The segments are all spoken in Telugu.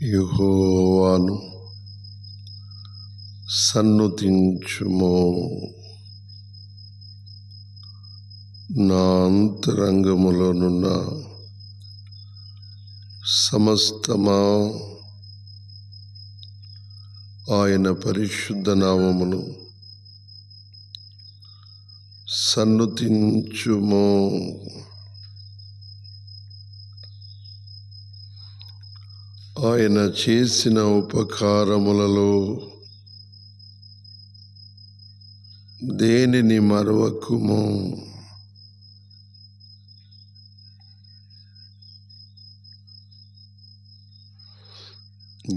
యెహోవాను సన్నుతించుము. నా అంతరంగములోనున్న సమస్తమా ఆయన పరిశుద్ధ నామమును సన్నుతించుము. ఆయన చేసిన ఉపకారములలో దేనిని మరవకుము.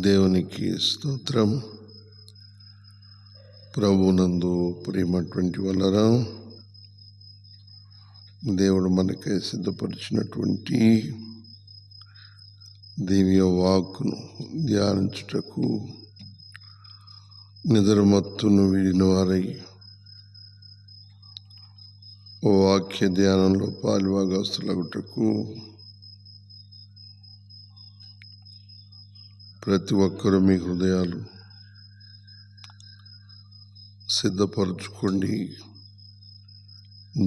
దేవునికి స్తోత్రం. ప్రభునందు ప్రియమైనటువంటి వాళ్ళరా, దేవుడు మనకై సిద్ధపరిచినటువంటి దివ్య వాక్కును ధ్యానించుటకు నిద్రమత్తును వీడిన వారై వాక్య ధ్యానంలో పాలుభాగస్తులగుటకు ప్రతి ఒక్కరూ మీ హృదయాలు సిద్ధపరచుకోండి.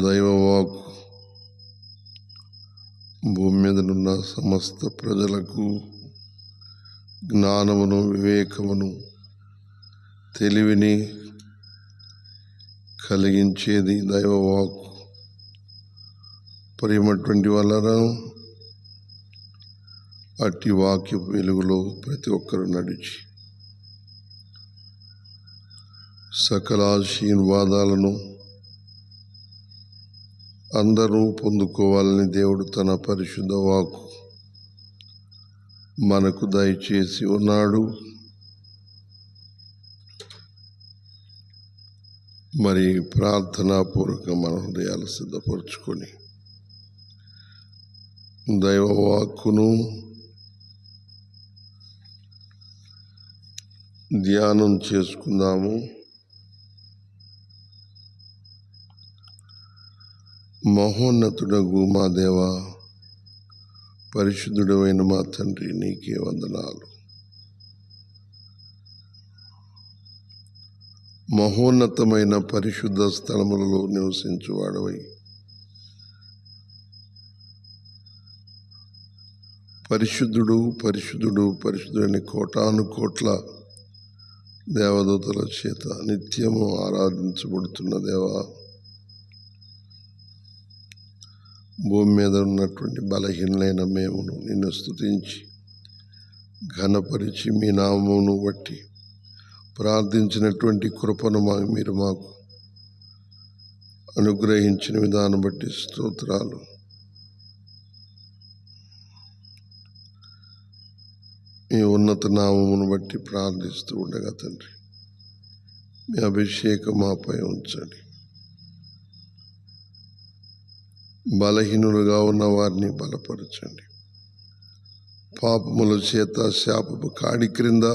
దైవవాక్కు భూమి మీదనున్న సమస్త ప్రజలకు జ్ఞానమును, వివేకమును, తెలివిని కలిగించేది దైవవాక్కు. ప్రియమైనటువంటి వాళ్ళరా, అట్టి వాక్య వెలుగులో ప్రతి ఒక్కరు నడిచి సకల ఆశీర్వాదాలను అందరూ పొందుకోవాలని దేవుడు తన పరిశుద్ధ వాక్కు మనకు దయచేసి ఉన్నాడు. మరి ప్రార్థనాపూర్వక మన హృదయాలు సిద్ధపరచుకొని దైవవాక్కును ధ్యానం చేసుకుందాము. మహోన్నతుడగు మా దేవ, పరిశుద్ధుడైన మా తండ్రి, నీకే వందనాలు. మహోన్నతమైన పరిశుద్ధ స్థలములలో నివసించువాడవై పరిశుద్ధుడు పరిశుద్ధుడు పరిశుద్ధుడని కోటాను కోట్ల దేవదూతల చేత నిత్యము ఆరాధించబడుతున్న దేవా, భూమి మీద ఉన్నటువంటి బలహీనలైన మేమును నిన్ను స్తుతించి ఘనపరిచి మీ నామమును బట్టి ప్రార్థించినటువంటి కృపను మీరు మాకు అనుగ్రహించిన విధానం బట్టి స్తోత్రాలు. మీ ఉన్నత నామమును బట్టి ప్రార్థిస్తూ ఉండగా తండ్రి, మీ అభిషేకం మాపై ఉంచండి. బలహీనులుగా ఉన్న వారిని బలపరచండి. పాపముల చేత శాపపు కాడి క్రింద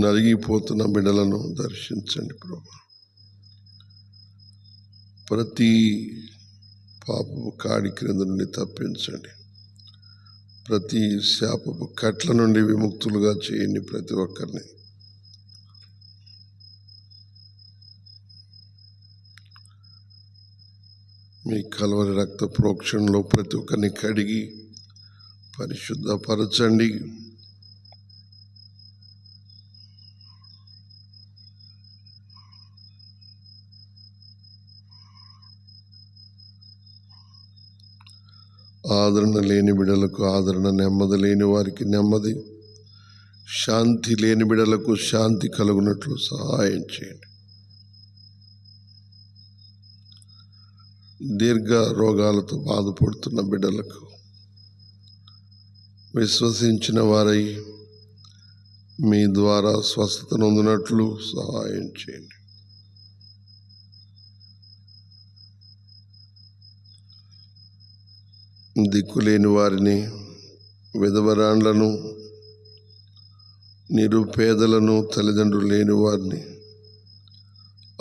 నలిగిపోతున్న బిడ్డలను దర్శించండి ప్రభు. ప్రతి పాపపు కాడి క్రింద నుండి తప్పించండి. ప్రతి శాపపు కట్ల నుండి విముక్తులుగా చేయండి ప్రతి ఒక్కరిని. మీ కల్వరి రక్త ప్రోక్షణలో ప్రతి ఒక్కరిని కడిగి పరిశుద్ధపరచండి. ఆదరణ లేని బిడ్డలకు ఆదరణ, నెమ్మది లేని వారికి నెమ్మది, శాంతి లేని బిడ్డలకు శాంతి కలుగునట్లు సహాయం చేయండి. దీర్ఘ రోగాలతో బాధపడుతున్న బిడ్డలకు విశ్వసించిన వారై మీ ద్వారా స్వస్థత నొందినట్లు సహాయం చేయండి. దిక్కులేని వారిని, విధవరాండ్లను, నిరుపేదలను, తల్లిదండ్రులు లేని వారిని,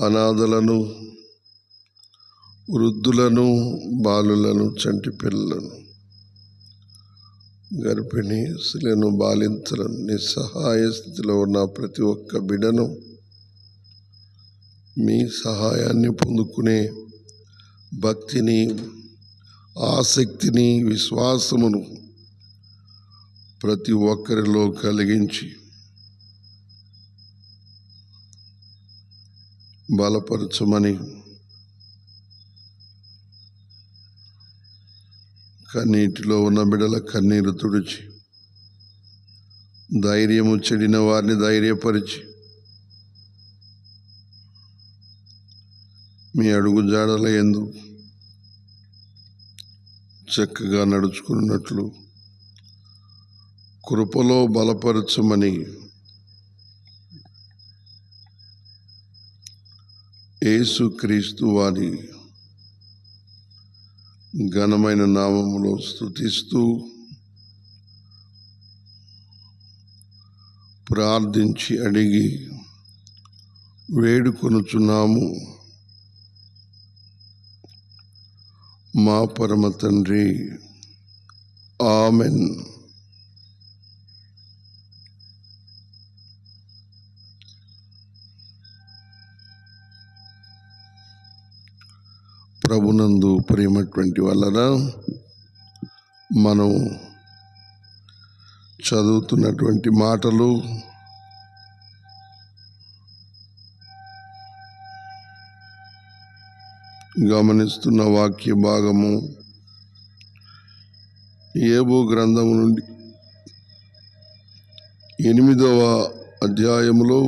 అనాథలను, వృద్ధులను, బాలులను, చంటి పిల్లలను, గర్భిణీ స్త్రీలను, బాలింతలను, నిస్సహాయ స్థితిలో ఉన్న ప్రతి ఒక్క బిడ్డను మీ సహాయాన్ని పొందుకునే భక్తిని, ఆసక్తిని, విశ్వాసమును ప్రతి ఒక్కరిలో కలిగించి బలపరచమని, కన్నీటిలో ఉన్న బిడ్డల కన్నీరు తుడిచి, ధైర్యము చెడిన వారిని ధైర్యపరిచి, మీ అడుగు జాడల యందు చక్కగా నడుచుకున్నట్లు కృపలో బలపరచమని యేసుక్రీస్తు వారి ఘనమైన నామములో స్తుతిస్తూ ప్రార్థించి అడిగి వేడుకొనుచున్నాము మా పరమ తండ్రి. ఆమెన్. ప్రభునందు ప్రియమైనటువంటి వలన మనం చదువుతున్నటువంటి మాటలు గమనిస్తున్న వాక్య భాగము యోబు గ్రంథము నుండి 8వ అధ్యాయములో,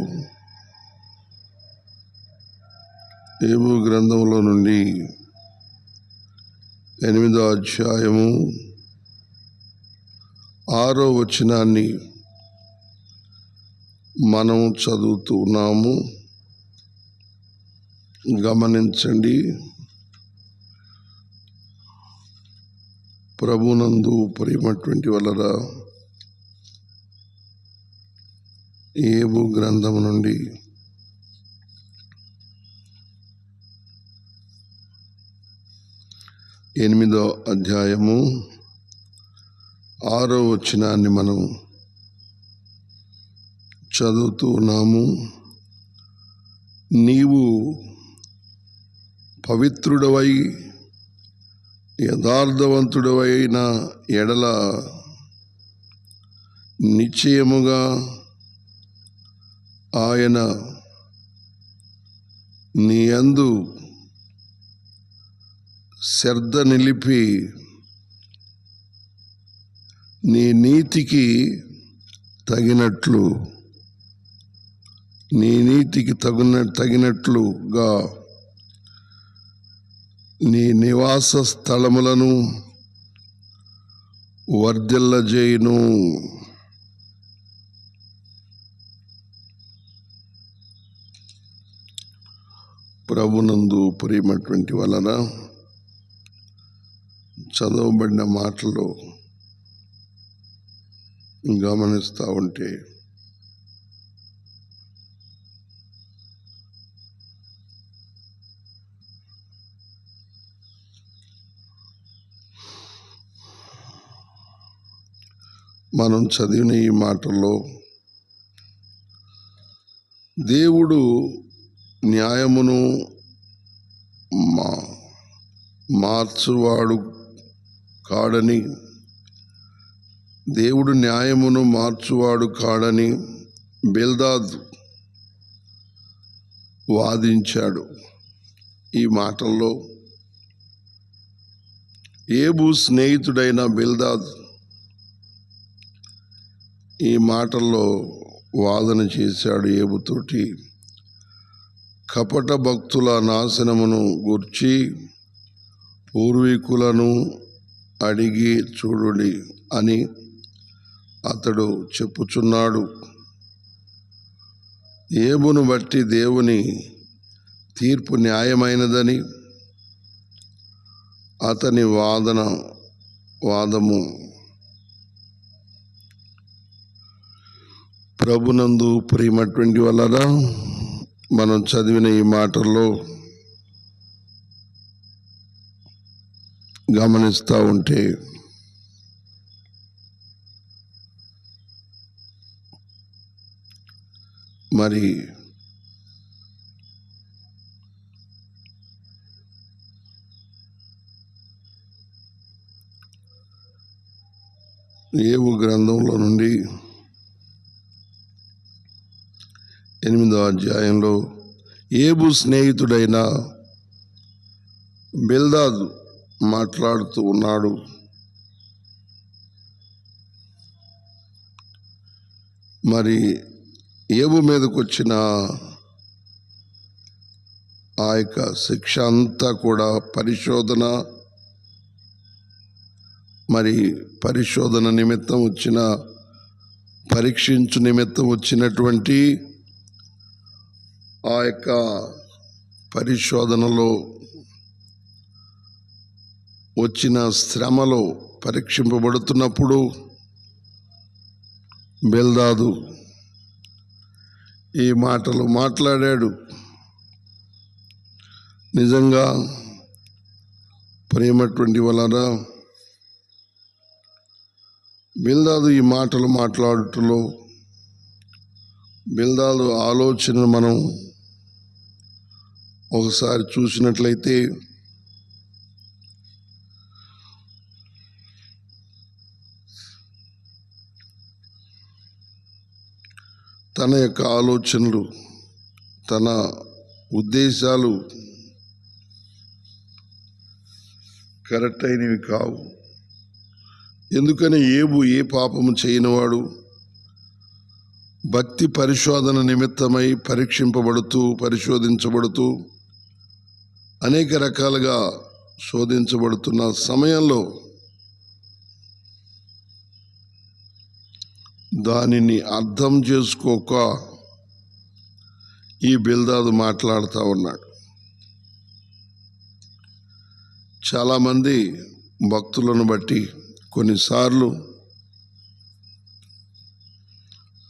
యోబు గ్రంథములో నుండి 8వ అధ్యాయము 6వ వచనాన్ని మనం చదువుతున్నాము. గమనించండి. ప్రభునందు ప్రియమైనటువంటి వలన యోబు గ్రంథము నుండి 8వ అధ్యాయము 6వ వచనాన్ని మనం చదువుతూ ఉన్నాము. నీవు పవిత్రుడవై యథార్థవంతుడవైన ఎడల నిశ్చయముగా ఆయన నీ యందు శ్రద్ధ నిలిపి నీ నీతికి తగినట్లుగా నీ నివాస స్థలములను వర్ధిల్లజేయును. ప్రభునందు ప్రియమైనటువంటి వలన చదవబడిన మాటలు గమనిస్తూ ఉంటే మనం చదివిన ఈ మాటల్లో దేవుడు న్యాయమును మార్చువాడు కాడని, దేవుడు న్యాయమును మార్చువాడు కాడని బిల్దాదు వాదించాడు. ఈ మాటల్లో యోబు స్నేహితుడైన బిల్దాదు ఈ మాటల్లో వాదన చేశాడు యోబుతోటి. కపట భక్తుల నాశనమును గూర్చి పూర్వీకులను అడిగి చూడుడి అని అతడు చెప్పుచున్నాడు. యోబును బట్టి దేవుని తీర్పు న్యాయమైనదని అతని వాదము. ప్రభునందు ప్రియమైనటువంటి వలన మనం చదివిన ఈ మాటల్లో గమనిస్తూ ఉంటే మరి యోబు గ్రంథంలో నుండి 8వ అధ్యాయంలో యోబు స్నేహితుడైన బిల్దాదు మాట్లాడుతూ ఉన్నాడు. మరి యోబు మీదకు వచ్చిన ఆ యొక్క శిక్ష అంతా కూడా పరిశోధన నిమిత్తం వచ్చిన పరీక్షించు నిమిత్తం వచ్చినటువంటి ఆ యొక్క పరిశోధనలో వచ్చిన శ్రమలో పరీక్షింపబడుతున్నప్పుడు బిల్దాదు ఈ మాటలు మాట్లాడాడు. నిజంగా ప్రేమటువంటి వలన బిల్దాదు ఈ మాటలు మాట్లాడుటలో బిల్దాదు ఆలోచన మనం ఒకసారి చూసినట్లయితే తన యొక్క ఆలోచనలు, తన ఉద్దేశాలు కరెక్ట్ అయినవి కావు. ఎందుకని యోబు ఏ పాపము చేయనివాడు, భక్తి పరిశోధన నిమిత్తమై పరిశోధించబడుతూ అనేక రకాలుగా శోధించబడుతున్న సమయంలో దానిని అర్థం చేసుకోక ఈ బిల్దాదు మాట్లాడుతూ ఉన్నాడు. చాలామంది భక్తులను బట్టి కొన్నిసార్లు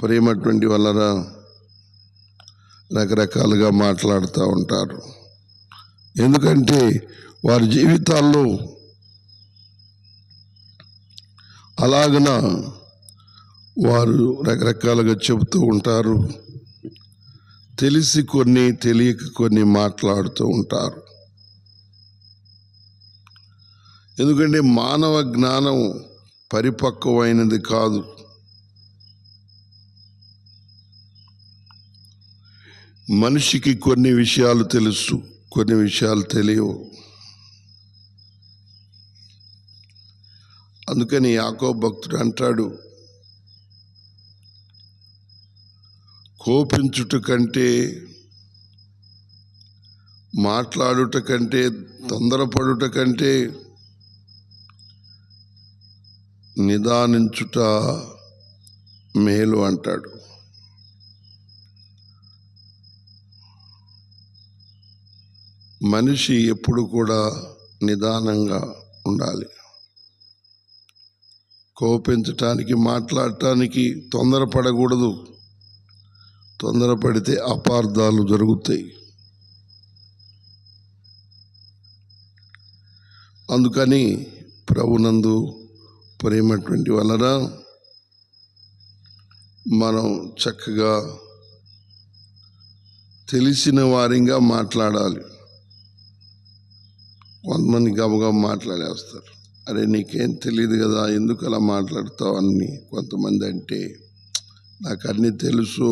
ప్రేమటువంటి వలన రకరకాలుగా మాట్లాడుతూ ఉంటారు. ఎందుకంటే వారి జీవితాల్లో అలాగన వారు రకరకాలుగా చెబుతూ ఉంటారు. తెలిసి కొన్ని, తెలియక కొన్ని మాట్లాడుతూ ఉంటారు. ఎందుకంటే మానవ జ్ఞానం పరిపక్వమైనది కాదు. మనిషికి కొన్ని విషయాలు తెలుసు, కొన్ని విషయాలు తెలియవు. అందుకని యాకోబు భక్తుడు అంటాడు, కోపించుట కంటే, మాట్లాడుట కంటే, తొందరపడుట కంటే నిదానించుట మేలు అంటాడు. మనిషి ఎప్పుడు కూడా నిదానంగా ఉండాలి. కోపించటానికి, మాట్లాడటానికి తొందరపడకూడదు. తొందరపడితే అపార్థాలు జరుగుతాయి. అందుకని ప్రభునందు ప్రేమటువంటి వలన మనం చక్కగా తెలిసిన వారిగా మాట్లాడాలి. కొంతమంది గబగబా మాట్లాడేస్తారు. అరే నీకేం తెలియదు కదా, ఎందుకు అలా మాట్లాడతావు అని కొంతమంది అంటే, నాకు అన్నీ తెలుసు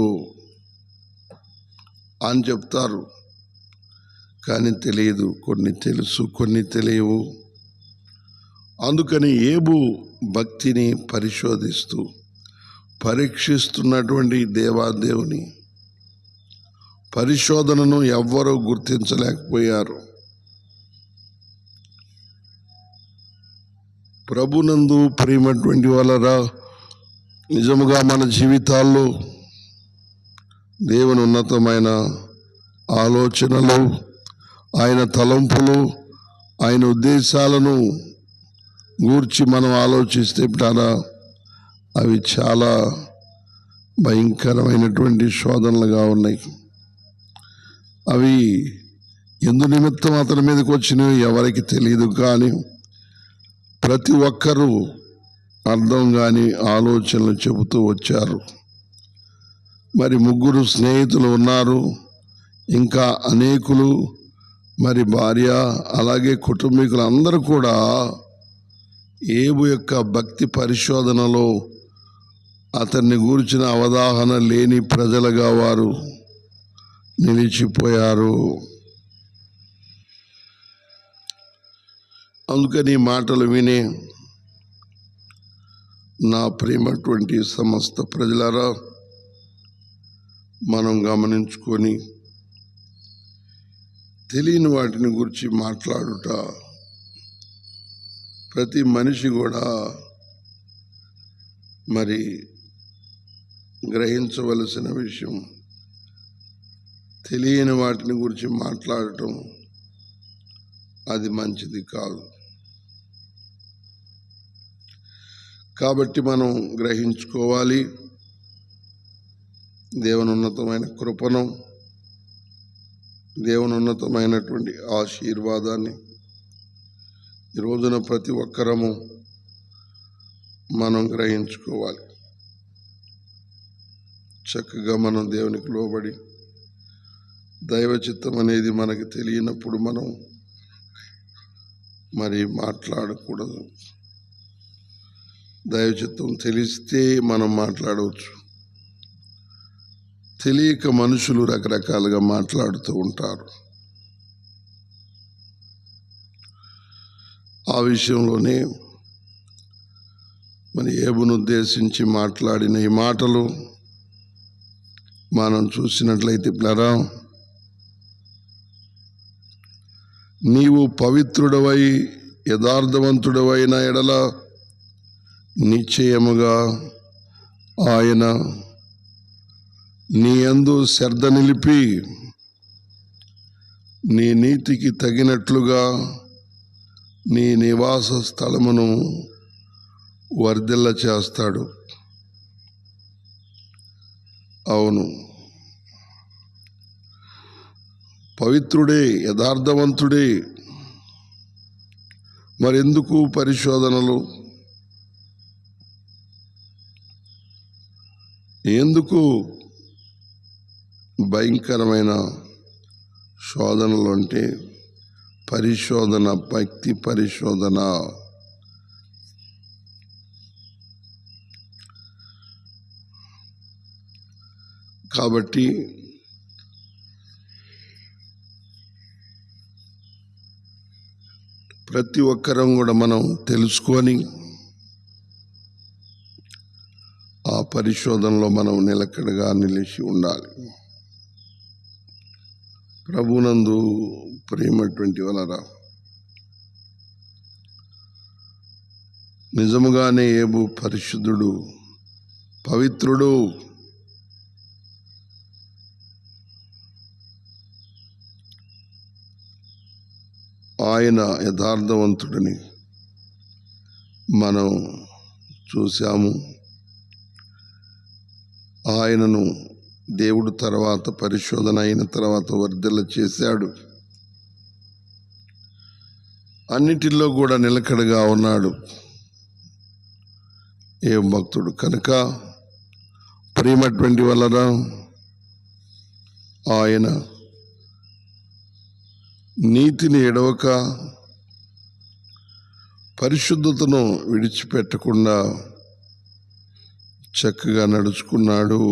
అని చెప్తారు. కానీ తెలియదు, కొన్ని తెలుసు, కొన్ని తెలియవు. అందుకని యోబు భక్తిని పరీక్షిస్తున్నటువంటి దేవాదేవుని పరిశోధనను ఎవ్వరూ గుర్తించలేకపోయారు. ప్రభునందు ప్రియమైనటువంటి వాళ్ళరా, నిజముగా మన జీవితాల్లో దేవుని ఉన్నతమైన ఆలోచనలు, ఆయన తలంపులు, ఆయన ఉద్దేశాలను గూర్చి మనం ఆలోచిస్తే అవి చాలా భయంకరమైనటువంటి శోధనలుగా ఉన్నాయి. అవి ఎందు నిమిత్తం అతని మీదకి వచ్చినవి ఎవరికి తెలియదు. కానీ ప్రతి ఒక్కరూ అర్థం కాని ఆలోచనలు చెబుతూ వచ్చారు. మరి 3 స్నేహితులు ఉన్నారు, ఇంకా అనేకులు, మరి భార్య, అలాగే కుటుంబీకులు అందరూ కూడా ఏబు యొక్క భక్తి పరిశోధనలో అతన్ని గూర్చిన అవగాహన లేని ప్రజలుగా వారు నిలిచిపోయారు. అందుకని మాటలు వినే నా ప్రేమటువంటి సమస్త ప్రజలారా, మనం గమనించుకొని తెలియని వాటిని గురించి మాట్లాడుట ప్రతి మనిషి కూడా మరి గ్రహించవలసిన విషయం. తెలియని వాటిని గురించి మాట్లాడటం అది మంచిది కాదు. కాబట్టి మనం గ్రహించుకోవాలి. దేవుని ఉన్నతమైన కృపను, దేవుని ఉన్నతమైనటువంటి ఆశీర్వాదాన్ని ఈ రోజున ప్రతి ఒక్కరము మనం గ్రహించుకోవాలి. చక్కగా మనం దేవునికి లోబడి, దైవ చిత్తం అనేది మనకి తెలియనప్పుడు మనం మరి మాట్లాడకూడదు. దైవ చిత్తం తెలిస్తే మనం మాట్లాడవచ్చు. తెలియక మనుషులు రకరకాలుగా మాట్లాడుతూ ఉంటారు. ఆ విషయంలోనే మరి ఏబును ఉద్దేశించి మాట్లాడిన ఈ మాటలు మనం చూసినట్లయితే, ప్లరా, నీవు పవిత్రుడవై యథార్థవంతుడవైన ఎడల నిశ్చయముగా ఆయన నీ యందు శ్రద్ధ నిలిపి నీ నీతికి తగినట్లుగా నీ నివాస స్థలమును వర్ధిల్ల చేస్తాడు. అవును, పవిత్రుడే, యథార్థవంతుడే. మరెందుకు పరిశోధనలు? ఎందుకు భయంకరమైన శోధనలు అంటే పరిశోధన, భక్తి పరిశోధన. కాబట్టి ప్రతి ఒక్కరం కూడా మనం తెలుసుకొని ఆ పరిశోధనలో మనం నిలకడగా నిలిచి ఉండాలి. ప్రభునందు ప్రియమైనటువంటి వాళ్ళరా, నిజముగానే ఏబు పరిశుద్ధుడు, పవిత్రుడు. ఆయన యథార్థవంతుడిని మనం చూశాము. ఆయనను దేవుడు తర్వాత, పరిశోధన అయిన తర్వాత వర్ధిల్ల చేశాడు. అన్నిటిలో కూడా నిలకడగా ఉన్నాడు ఏ భక్తుడు. కనుక ప్రియమైనటువంటి వలన ఆయన నీతిని ఎడవక, పరిశుద్ధతను విడిచిపెట్టకుండా చక్కగా నడుచుకున్నాడు.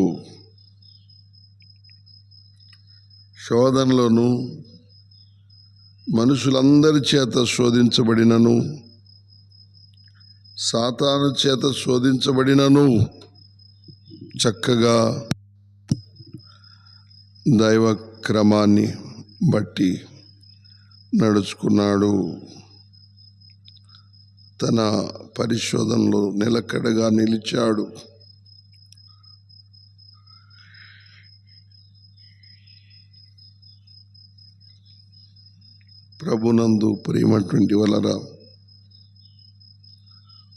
శోధనలోను మనుషులందరి చేత శోధించబడినను, సాతాను చేత శోధించబడినను చక్కగా దైవ క్రమాన్ని బట్టి నడుచుకున్నాడు. తన పరిశోధనలో నిలకడగా నిలిచాడు. ప్రభునందు ప్రియమైనటువంటి వాళ్ళరా,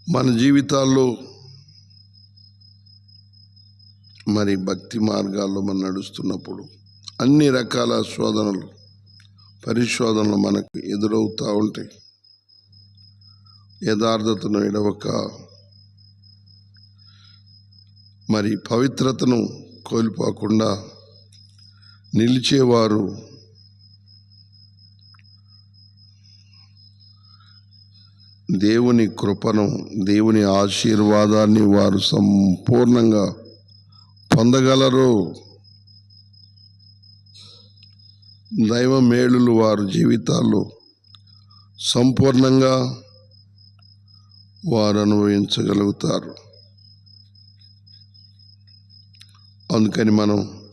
మన జీవితాల్లో మరి భక్తి మార్గాల్లో మనం నడుస్తున్నప్పుడు అన్ని రకాల శోధనలు, పరిశోధనలు మనకు ఎదురవుతూ ఉంటాయి. యథార్థతను ఎడవక, మరి పవిత్రతను కోల్పోకుండా నిలిచేవారు దేవుని కృపను, దేవుని ఆశీర్వాదాన్ని వారు సంపూర్ణంగా పొందగలరు. దైవ మేలులు వారి జీవితాల్లో సంపూర్ణంగా వారు అనుభవించగలుగుతారు. అందుకని మనం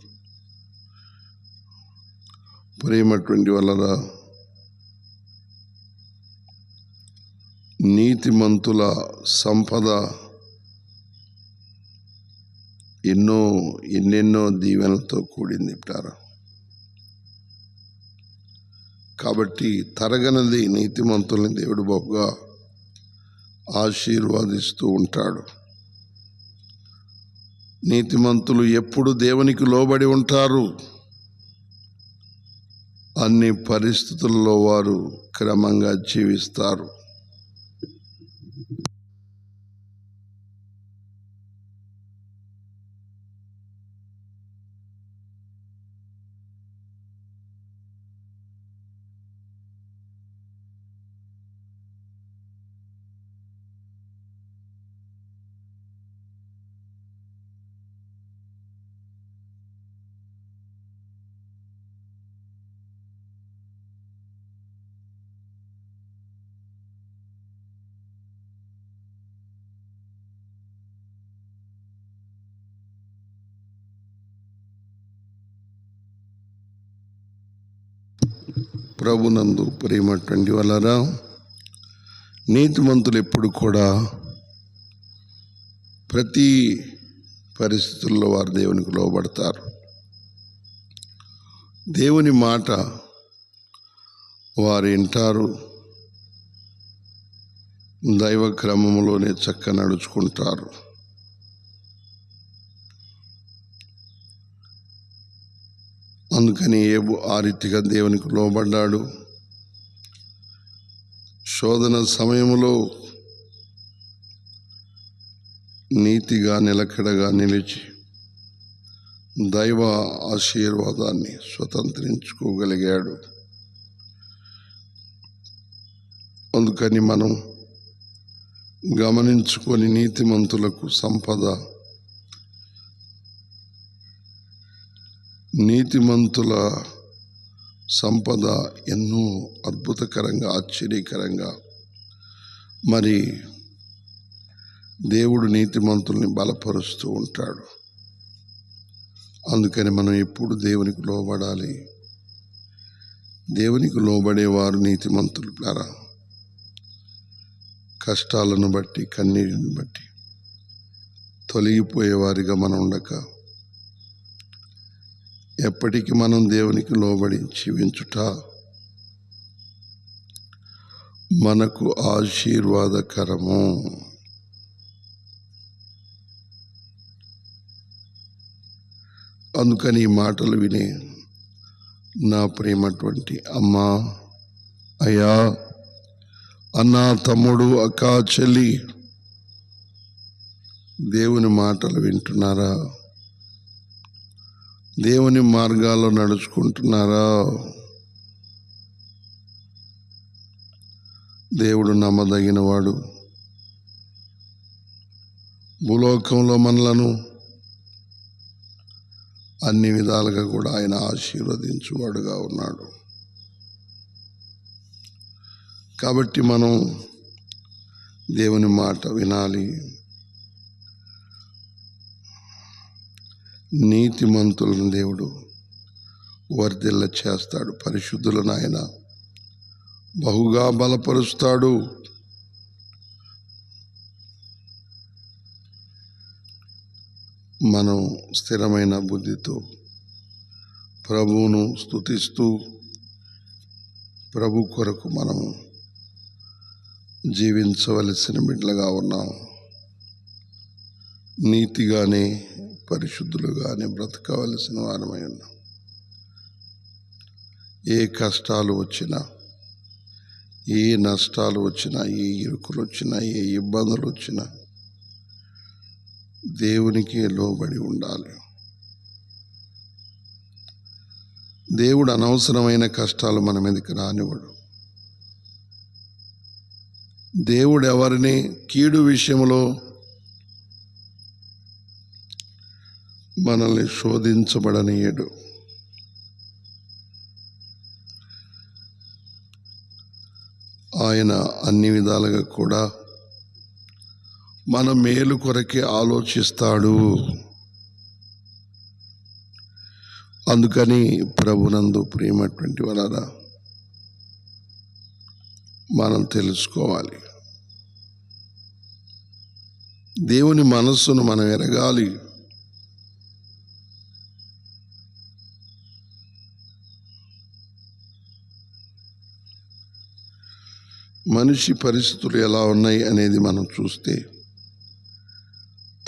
ప్రేమటువంటి వలన నీతిమంతుల సంపద ఎన్నెన్నో దీవెనలతో కూడింది. కాబట్టి తరగనది నీతిమంతుల్ని దేవుడు బహుగా ఆశీర్వదిస్తూ ఉంటాడు. నీతిమంతులు ఎప్పుడు దేవునికి లోబడి ఉంటారు. అన్ని పరిస్థితుల్లో వారు క్రమంగా జీవిస్తారు. ప్రభునందు ప్రేమటువంటి వలన నీతిమంతులు ఎప్పుడు కూడా ప్రతి పరిస్థితుల్లో వారు దేవునికి లోబడతారు. దేవుని మాట వారు వింటారు. దైవ క్రమంలోనే చక్కగా నడుచుకుంటారు. అందుకని ఏబు ఆ రీతిగా దేవునికి లోబడ్డాడు. శోధన సమయంలో నీతిగా నిలకడగా నిలిచి దైవ ఆశీర్వాదాన్ని స్వతంత్రించుకోగలిగాడు. అందుకని మనం గమనించుకొని నీతిమంతులకు నీతిమంతుల సంపద ఎన్నో అద్భుతకరంగా, ఆశ్చర్యకరంగా, మరి దేవుడు నీతిమంతుల్ని బలపరుస్తూ ఉంటాడు. అందుకని మనం ఎప్పుడు దేవునికి లోబడాలి. దేవునికి లోబడేవారు నీతిమంతులు. కష్టాలను బట్టి, కన్నీటిని బట్టి తొలగిపోయేవారిగా మనం ఉండక ఎప్పటికీ మనం దేవునికి లోబడి జీవించుట మనకు ఆశీర్వాదకరము. అందుకని ఈ మాటలు వినే నా ప్రేమటువంటి అమ్మా, అయ్యా, అన్న, తమ్ముడు, అక్క, చెల్లి, దేవుని మాటలు వింటున్నారా? దేవుని మార్గాల్లో నడుచుకుంటున్నారా? దేవుడు నమ్మదగిన వాడు. భూలోకంలో మనలను అన్ని విధాలుగా కూడా ఆయన ఆశీర్వదించువాడుగా ఉన్నాడు. కాబట్టి మనం దేవుని మాట వినాలి. నీతిమంతులను దేవుడు వర్ధిల్ల చేస్తాడు. పరిశుద్ధులను ఆయన బహుగా బలపరుస్తాడు. మనం స్థిరమైన బుద్ధితో ప్రభువును స్తుతిస్తూ ప్రభు కొరకు మనం జీవించవలసిన బిడ్డలుగా ఉన్నాం. నీతిగానే, పరిశుద్ధులుగానే బ్రతకవలసిన వారమై ఉన్నాం. ఏ కష్టాలు వచ్చినా, ఏ నష్టాలు వచ్చినా, ఏ ఇరుకులు వచ్చినా, ఏ ఇబ్బందులు వచ్చినా దేవునికి లోబడి ఉండాలి. దేవుడు అనవసరమైన కష్టాలు మన మీదకి రానివ్వడు. దేవుడు ఎవరిని కీడు విషయంలో మనల్ని శోధించబడనీయడు. ఆయన అన్ని విధాలుగా కూడా మన మేలు కొరకే ఆలోచిస్తాడు. అందుకని ప్రభునందు ప్రియమైనటువంటి వారా, మనం తెలుసుకోవాలి, దేవుని మనస్సును మనం ఎరగాలి. మనిషి పరిస్థితులు ఎలా ఉన్నాయి అనేది మనం చూస్తే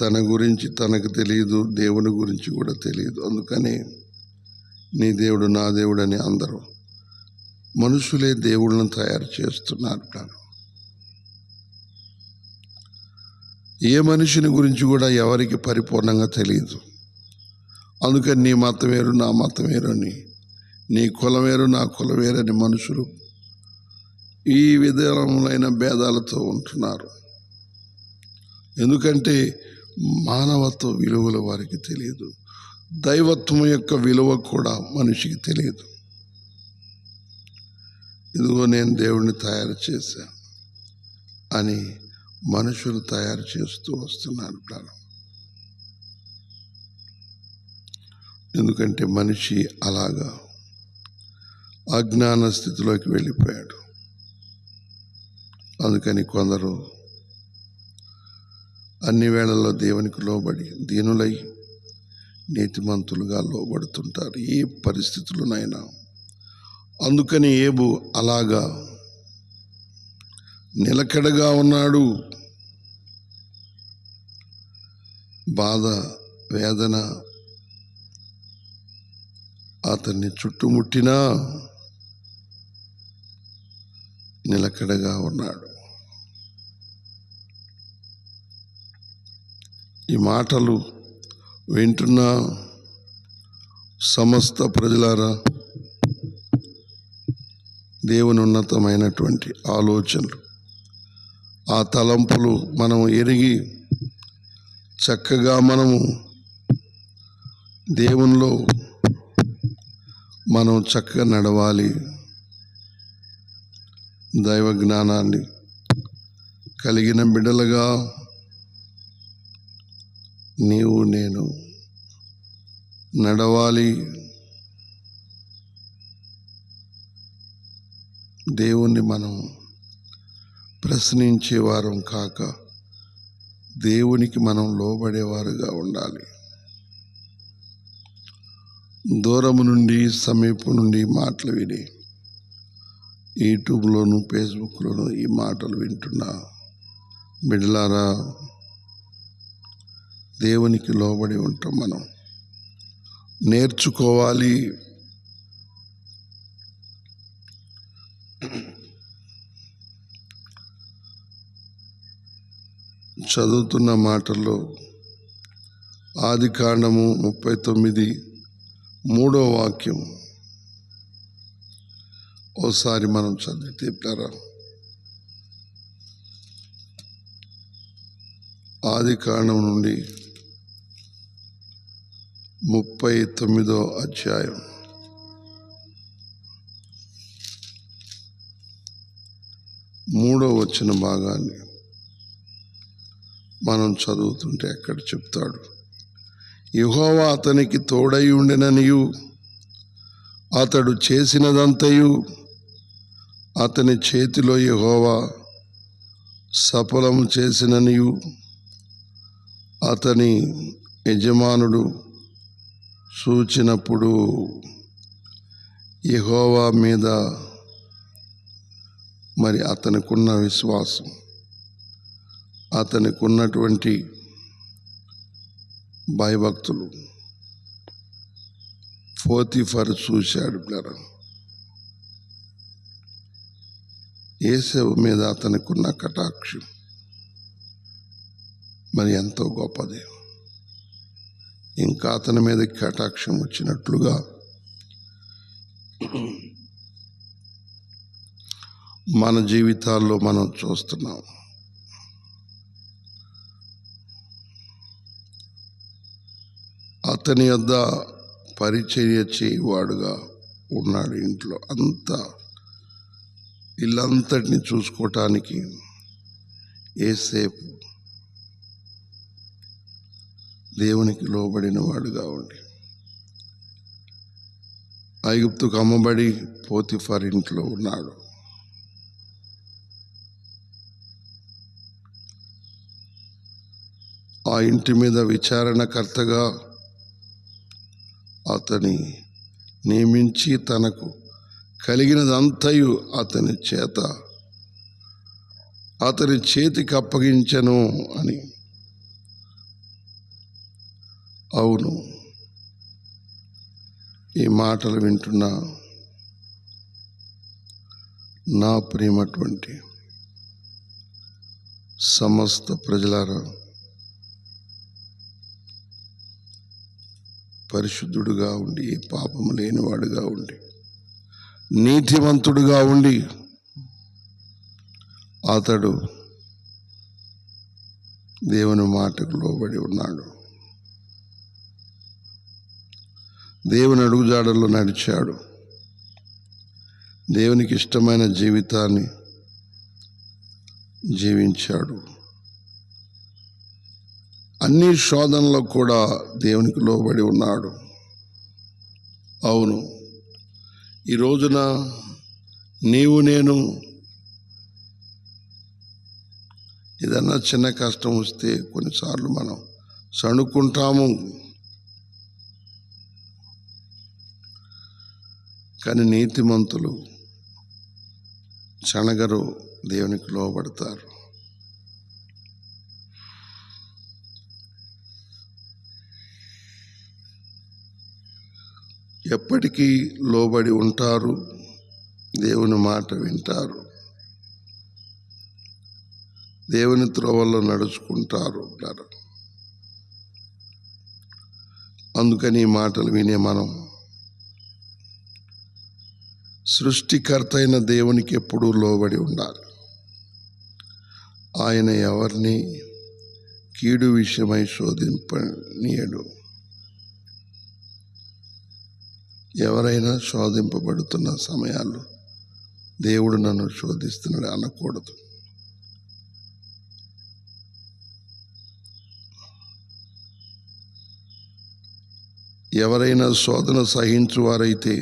తన గురించి తనకు తెలియదు, దేవుని గురించి కూడా తెలియదు. అందుకనే నీ దేవుడు నా దేవుడు అని అందరూ మనుషులే దేవుళ్ళను తయారు చేస్తున్నారు. ఏ మనిషిని గురించి కూడా ఎవరికి పరిపూర్ణంగా తెలియదు. అందుకని నీ మతం వేరు నా మతం వేరు అని, నీ కులం వేరు నా కులం వేరని మనుషులు ఈ విధములైన భేదాలతో ఉంటున్నారు. ఎందుకంటే మానవత్వ విలువలు వారికి తెలియదు, దైవత్వం యొక్క విలువ కూడా మనిషికి తెలియదు. ఇదిగో నేను దేవుడిని తయారు చేశాను అని మనుషులు తయారు చేస్తూ వస్తున్నారు. ఎందుకంటే మనిషి అలాగా అజ్ఞాన స్థితిలోకి వెళ్ళిపోయాడు. అందుకని కొందరు అన్ని వేళల్లో దేవునికి లోబడి దీనులై నీతిమంతులుగా లోబడుతుంటారు ఏ పరిస్థితుల్లోనైనా. అందుకని ఏబు అలాగా నిలకడగా ఉన్నాడు. బాధ వేదన అతన్ని చుట్టుముట్టినా నిలకడగా ఉన్నాడు. ఈ మాటలు వింటున్న సమస్త ప్రజలారా, దేవుని ఉన్నతమైనటువంటి ఆలోచనలు, ఆ తలంపులు మనం ఎరిగి చక్కగా మనము దేవునిలో మనం చక్కగా నడవాలి. దైవ జ్ఞానాన్ని కలిగిన బిడ్డలుగా నీవు నేను నడవాలి. దేవుణ్ణి మనం ప్రశ్నించేవారం కాక దేవునికి మనం లోబడేవారుగా ఉండాలి. దూరం నుండి సమీపం నుండి మాటలు విని యూట్యూబ్లోను ఫేస్బుక్లోను ఈ మాటలు వింటున్నా బిడ్డలారా, దేవునికి లోబడి ఉంటాం. మనం నేర్చుకోవాలి. చదువుతున్న మాటల్లో ఆదికాండము 39 వాక్యం ఓసారి మనం చదివితే ఆదికాండం నుండి 39 అధ్యాయం 3వ వచన భాగాన్ని మనం చదువుతుంటే అక్కడ చెప్తాడు, యెహోవా అతనికి తోడై ఉండెననియు అతడు చేసినదంతయు అతని చేతిలో యెహోవా సఫలము చేసిననియు అతని యజమానుడు చూచినప్పుడు యెహోవా మీద మరి అతనికున్న విశ్వాసం, అతనికి ఉన్నటువంటి భయభక్తులు పోతీఫర్ చూశాడు. యోసేపు మీద అతనికున్న కటాక్షం మరి ఎంతో గొప్పది. ఇంకా అతని మీద కటాక్షం వచ్చినట్లుగా మన జీవితాల్లో మనం చూస్తున్నాం. అతని యొద్ద పరిచర్య చేయవాడుగా ఉన్నాడు. ఇంట్లో అంతా ఇల్లంతటిని చూసుకోవటానికి యోసేపు దేవునికి లోబడిన వాడుగా ఉండి ఐగుప్తుకు అమ్మబడి పోతిఫర్ ఇంట్లో ఉన్నాడు. ఆ ఇంటి మీద విచారణకర్తగా అతని నియమించి తనకు కలిగినదంతయు అతని చేతికి అప్పగించెను అని. అవును, ఈ మాటలు వింటున్న నా ప్రియమైనటువంటి సమస్త ప్రజలారా, పరిశుద్ధుడుగా ఉండి పాపము లేనివాడుగా ఉండి నీతిమంతుడుగా ఉండి అతడు దేవుని మాటకు లోబడి ఉన్నాడు. దేవుని అడుగుజాడల్లో నడిచాడు. దేవునికి ఇష్టమైన జీవితాన్ని జీవించాడు. అన్ని శోధనలో కూడా దేవునికి లోబడి ఉన్నాడు. అవును, ఈ రోజున నీవు నేను ఏదన్నా చిన్న కష్టం వస్తే కొన్నిసార్లు మనం సణుక్కుంటాము. కానీ నీతిమంతులు చనగరు, దేవునికి లోబడతారు. ఎప్పటికీ లోబడి ఉంటారు, దేవుని మాట వింటారు, దేవుని త్రోవల్లో నడుచుకుంటారు. అందుకని ఈ మాటలు వినే మనం సృష్టికర్త అయిన దేవునికి ఎప్పుడూ లోబడి ఉండాలి. ఆయన ఎవరిని కీడు విషయమై శోధింపనీయడు. ఎవరైనా శోధింపబడుతున్న సమయాల్లో దేవుడు నన్ను శోధిస్తున్నాడు అనకూడదు. ఎవరైనా శోధన సహించువారైతే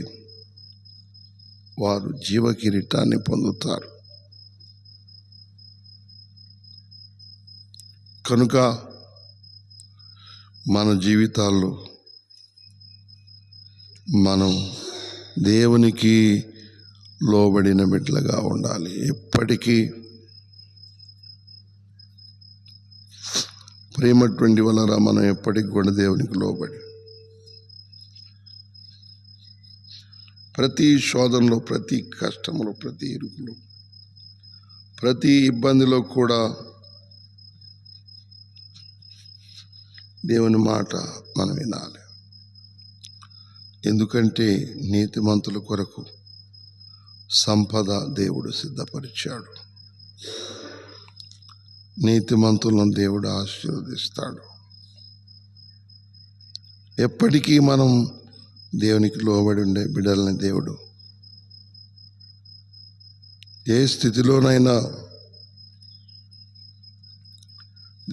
వారు జీవ కిరీటాన్ని పొందుతారు. కనుక మన జీవితాల్లో మనం దేవునికి లోబడిన బిడ్డలుగా ఉండాలి. ఎప్పటికీ ప్రేమటువంటి వలన మనం ఎప్పటికి కూడా దేవునికి లోబడి ప్రతి శోధనలో, ప్రతి కష్టంలో, ప్రతి ఇరుకులో, ప్రతి ఇబ్బందిలో కూడా దేవుని మాట మనం వినాలి. ఎందుకంటే నీతిమంతుల కొరకు సంపద దేవుడు సిద్ధపరిచాడు. నీతిమంతులను దేవుడు ఆశీర్వదిస్తాడు. ఎప్పటికీ మనం దేవునికి లోబడి ఉండే బిడ్డలని దేవుడు ఏ స్థితిలోనైనా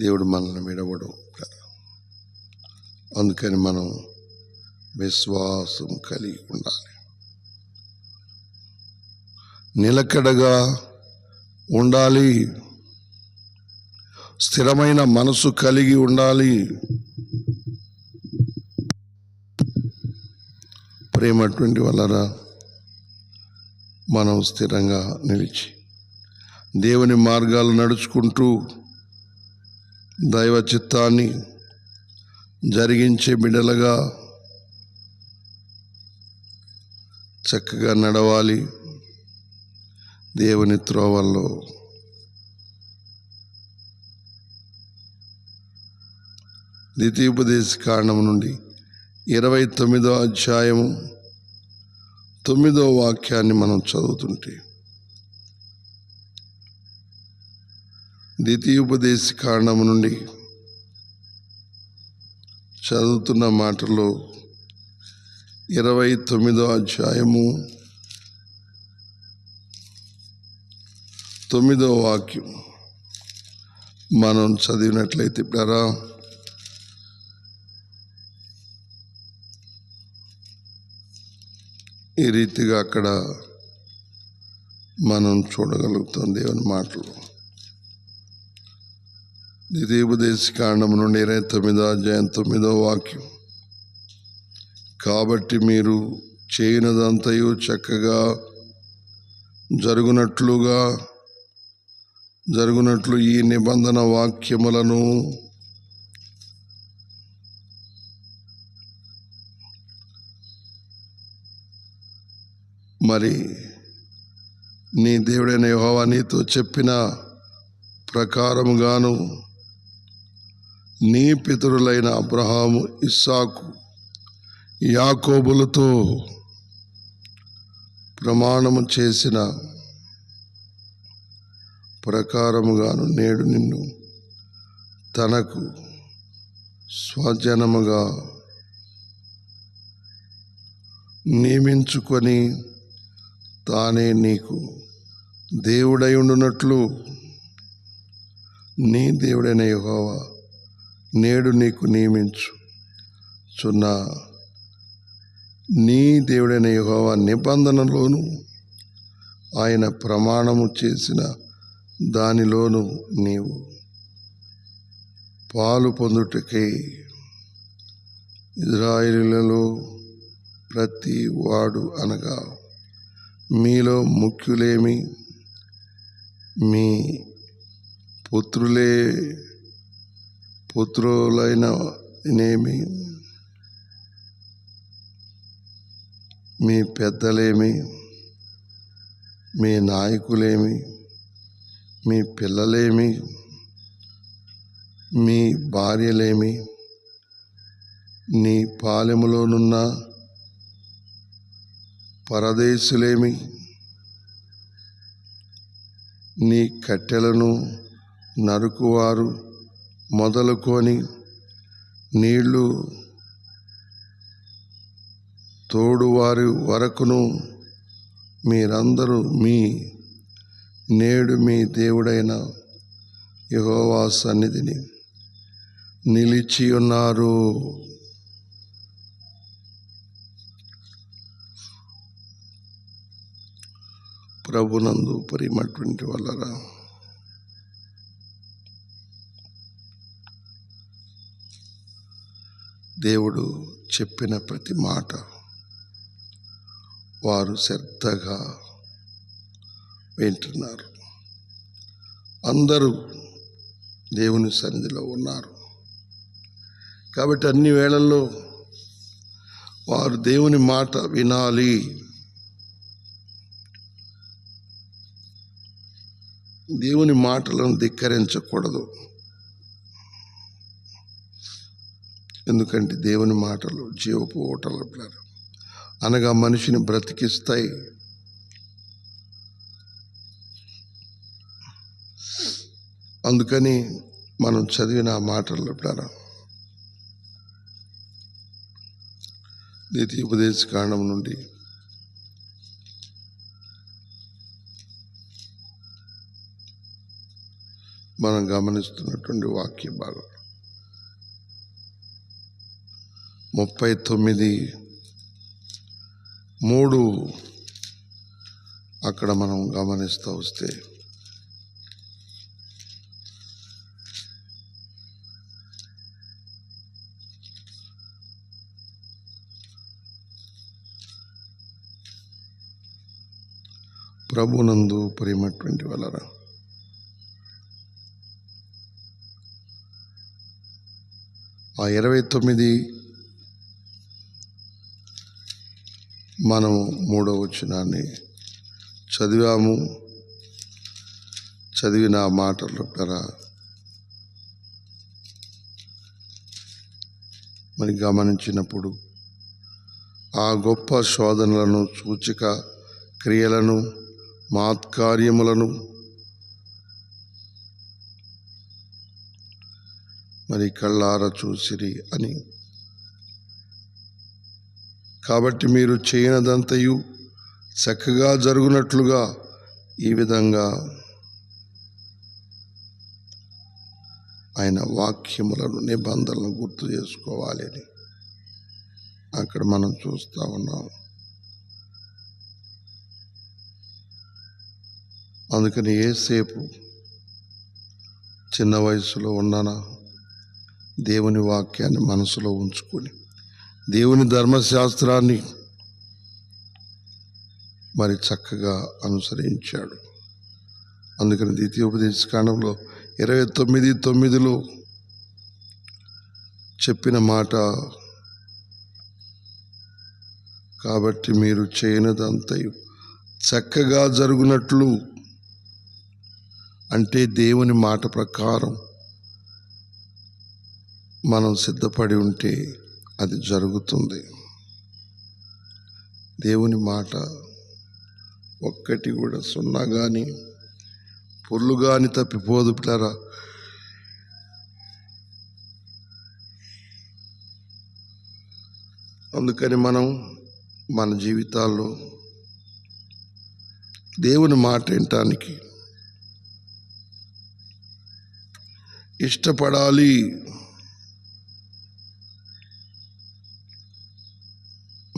దేవుడు మనల్ని విడవడు. అందుకని మనం విశ్వాసం కలిగి ఉండాలి, నిలకడగా ఉండాలి, స్థిరమైన మనసు కలిగి ఉండాలి. ప్రేమటువంటి వలన మనం స్థిరంగా నిలిచి దేవుని మార్గాలు నడుచుకుంటూ దైవ చిత్తాన్ని జరిగించే బిడ్డలుగా చక్కగా నడవాలి. దేవుని త్రోవల్లో ద్వితీయోపదేశ కాండం నుండి 29వ అధ్యాయము 9వ వాక్యాన్ని మనం చదువుతుంటే, ద్వితీయోపదేశకాండము నుండి చదువుతున్న మాటలో 29వ అధ్యాయము 9వ వాక్యం మనం చదివినట్లయితే ప్లరా, ఈ రీతిగా అక్కడ మనం చూడగలుగుతాం దేవుని మాటలు. ద్వితీయోపదేశకాండము నుండి 29వ అధ్యాయం 9వ వాక్యం. కాబట్టి మీరు చేయనదంతయు చక్కగా జరుగునట్లు ఈ నిబంధన వాక్యములను మరి నీ దేవుడైన యెహోవా నీతో చెప్పిన ప్రకారముగాను నీ పితరులైన అబ్రహాము, ఇస్సాకు, యాకోబులతో ప్రమాణము చేసిన ప్రకారముగాను నేడు నిన్ను తనకు స్వజనముగా నియమించుకొని తానే నీకు దేవుడై ఉండునట్లు నీ దేవుడైన యెహోవా నేడు నీకు నియమించుచున్న నీ దేవుడైన యెహోవా నిబంధనలోను ఆయన ప్రమాణము చేసిన దానిలోను నీవు పాలు పొందుటకై ఇశ్రాయేలీయులలో ప్రతి వాడు అనగా మీలో ముఖ్యులేమి, మీ పుత్రులైననేమి, మీ పెద్దలేమి, మీ నాయకులేమి, మీ పిల్లలేమి, మీ భార్యలేమి, నీ పాలెములోనున్న పరదేశులేమి, నీ కట్టెలను నరుకువారు మొదలుకొని నీళ్లు తోడువారి వరకును మీరందరూ నేడు మీ దేవుడైన యెహోవా సన్నిధిని నిలిచి ఉన్నారు. ప్రభునందు ప్రియమైనటువంటి వాళ్ళరా, దేవుడు చెప్పిన ప్రతి మాట వారు శ్రద్ధగా వింటున్నారు. అందరూ దేవుని సన్నిధిలో ఉన్నారు కాబట్టి అన్ని వేళల్లో వారు దేవుని మాట వినాలి. దేవుని మాటలను ధిక్కరించకూడదు. ఎందుకంటే దేవుని మాటలు జీవపు ఊటలు అనగా మనిషిని బ్రతికిస్తాయి. అందుకని మనం చదివిన మాటల్లో ద్వితీయోపదేశకాండం నుండి మనం గమనిస్తున్నటువంటి వాక్య భాగం 39:3 అక్కడ మనం గమనిస్తూ వస్తే, ప్రభునందు ప్రియమైనటువంటి వాళ్ళరా, ఆ 29 మనము 3వ వచనాన్ని చదివాము. చదివిన మాటలు మరి గమనించినప్పుడు ఆ గొప్ప శోధనలను, సూచక క్రియలను, మాత్కార్యములను మరి కళ్ళారా చూసిరి అని. కాబట్టి మీరు చేయనదంతయు చక్కగా జరుగునట్లుగా ఈ విధంగా ఆయన వాక్యములను, నిబంధనలను గుర్తు చేసుకోవాలి అని అక్కడ మనం చూస్తూ ఉన్నాం. అందుకని ఏసేపు చిన్న వయసులో ఉన్నానా దేవుని వాక్యాన్ని మనసులో ఉంచుకొని దేవుని ధర్మశాస్త్రాన్ని మరి చక్కగా అనుసరించాడు. అందుకని ద్వితీయోపదేశకాండంలో 29:9 చెప్పిన మాట, కాబట్టి మీరు చేయనిదంతయు చక్కగా జరుగునట్లు, అంటే దేవుని మాట ప్రకారం మనం సిద్ధపడి ఉంటే అది జరుగుతుంది. దేవుని మాట ఒక్కటి కూడా సున్నా కానీ పొర్లు కానీ తప్పిపోదు పిల్లరా. అందుకని మనం మన జీవితాల్లో దేవుని మాట వినటానికి ఇష్టపడాలి.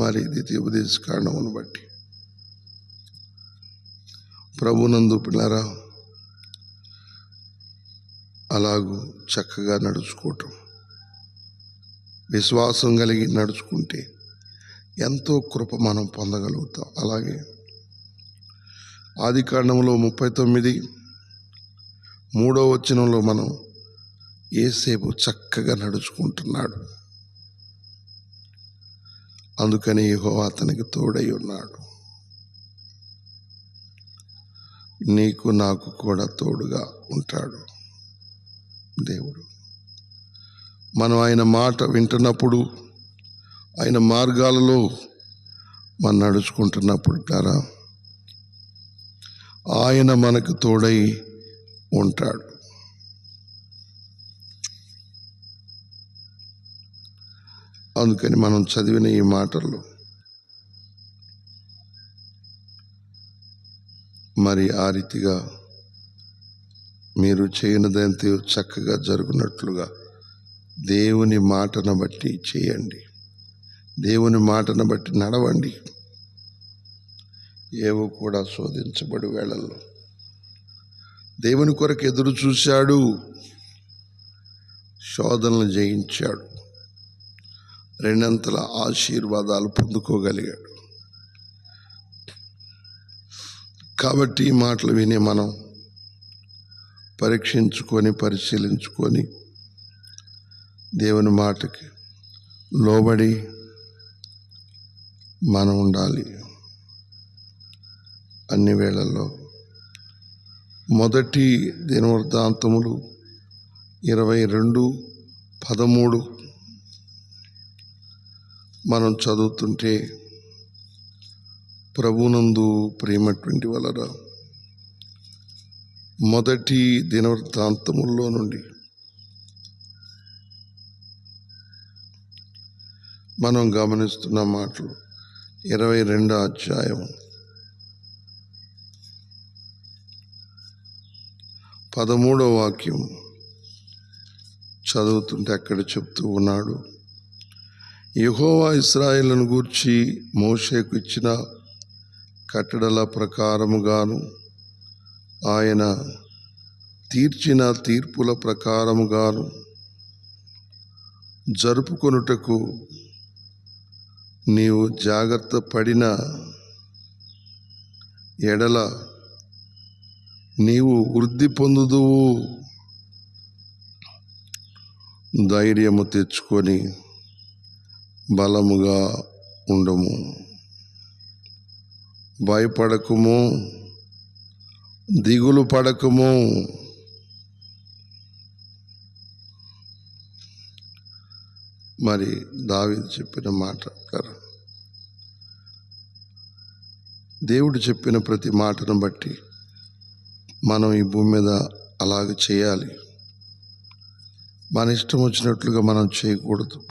మరి ద్వితీయోపదేశకాండమును బట్టి ప్రభునందు పిల్లరా అలాగూ చక్కగా నడుచుకోవటం, విశ్వాసం కలిగి నడుచుకుంటే ఎంతో కృప మనం పొందగలుగుతాం. అలాగే ఆదికాండంలో 39:3 మనం యేసేపు చక్కగా నడుచుకుంటున్నాడు. అందుకని యెహోవా అతనికి తోడై ఉన్నాడు. నీకు నాకు కూడా తోడుగా ఉంటాడు దేవుడు. మనం ఆయన మాట వింటున్నప్పుడు, ఆయన మార్గాలలో మనం నడుచుకుంటున్నప్పుడు కదా ఆయన మనకు తోడై ఉంటాడు. అందుకని మనం చదివిన ఈ మాటల్లో మరి ఆ రీతిగా మీరు చేయనిదంతే చక్కగా జరుగునట్లుగా దేవుని మాటను బట్టి చేయండి, దేవుని మాటను బట్టి నడవండి. ఏవో కూడా శోధించబడి వేళల్లో దేవుని కొరకు ఎదురు చూశాడు, శోధనలు జయించాడు, రెండంతల ఆశీర్వాదాలు పొందుకోగలిగాడు. కాబట్టి ఈ మాటలు విని మనం పరీక్షించుకొని, పరిశీలించుకొని దేవుని మాటకి లోబడి మనం ఉండాలి అన్ని వేళల్లో. మొదటి దినవృత్తాంతములు 22:13 మనం చదువుతుంటే, ప్రభునందు ప్రియమైనటువంటి వలన మొదటి దినవృత్తాంతముల్లో నుండి మనం గమనిస్తున్న మాటలు 22వ అధ్యాయం 13వ వాక్యం చదువుతుంటే అక్కడ చెప్తూ ఉన్నాడు, యెహోవా ఇశ్రాయేలును గూర్చి మోషేకు ఇచ్చిన కట్టడల ప్రకారముగాను ఆయన తీర్చిన తీర్పుల ప్రకారముగాను జరుపుకొనుటకు నీవు జాగ్రత్త పడిన ఎడల నీవు వృద్ధి పొందుదువు. ధైర్యము తెచ్చుకొని బలముగా ఉండము, భయపడకుము, దిగులు పడకుము. మరి దావీదు చెప్పిన మాట దేవుడు చెప్పిన ప్రతి మాటను బట్టి మనం ఈ భూమి మీద అలాగ చేయాలి. మన ఇష్టం వచ్చినట్లుగా మనం చేయకూడదు.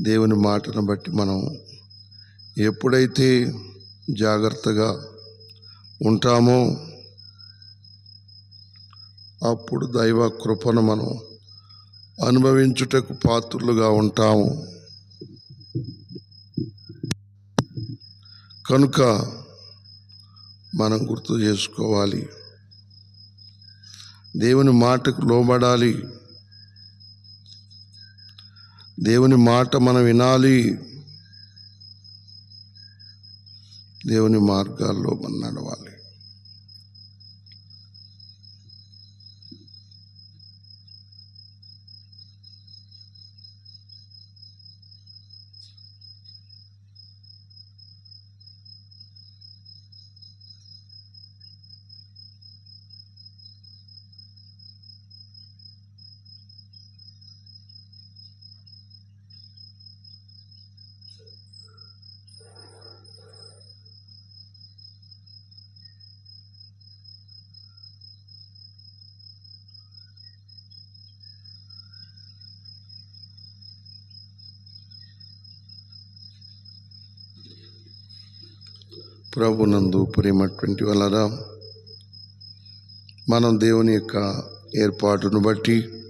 దేవుని మాటను బట్టి మనం ఎప్పుడైతే జాగ్రత్తగా ఉంటామో అప్పుడు దైవ కృపను మనం అనుభవించుటకు పాత్రులుగా ఉంటాము. కనుక మనం గుర్తు చేసుకోవాలి, దేవుని మాటకు లోబడాలి, దేవుని మాట మనం వినాలి, దేవుని మార్గాల్లో మనం నడవాలి. ప్రభునందు ప్రియమైనటువంటి వాళ్ళరా, మనం దేవుని యొక్క ఏర్పాటును బట్టి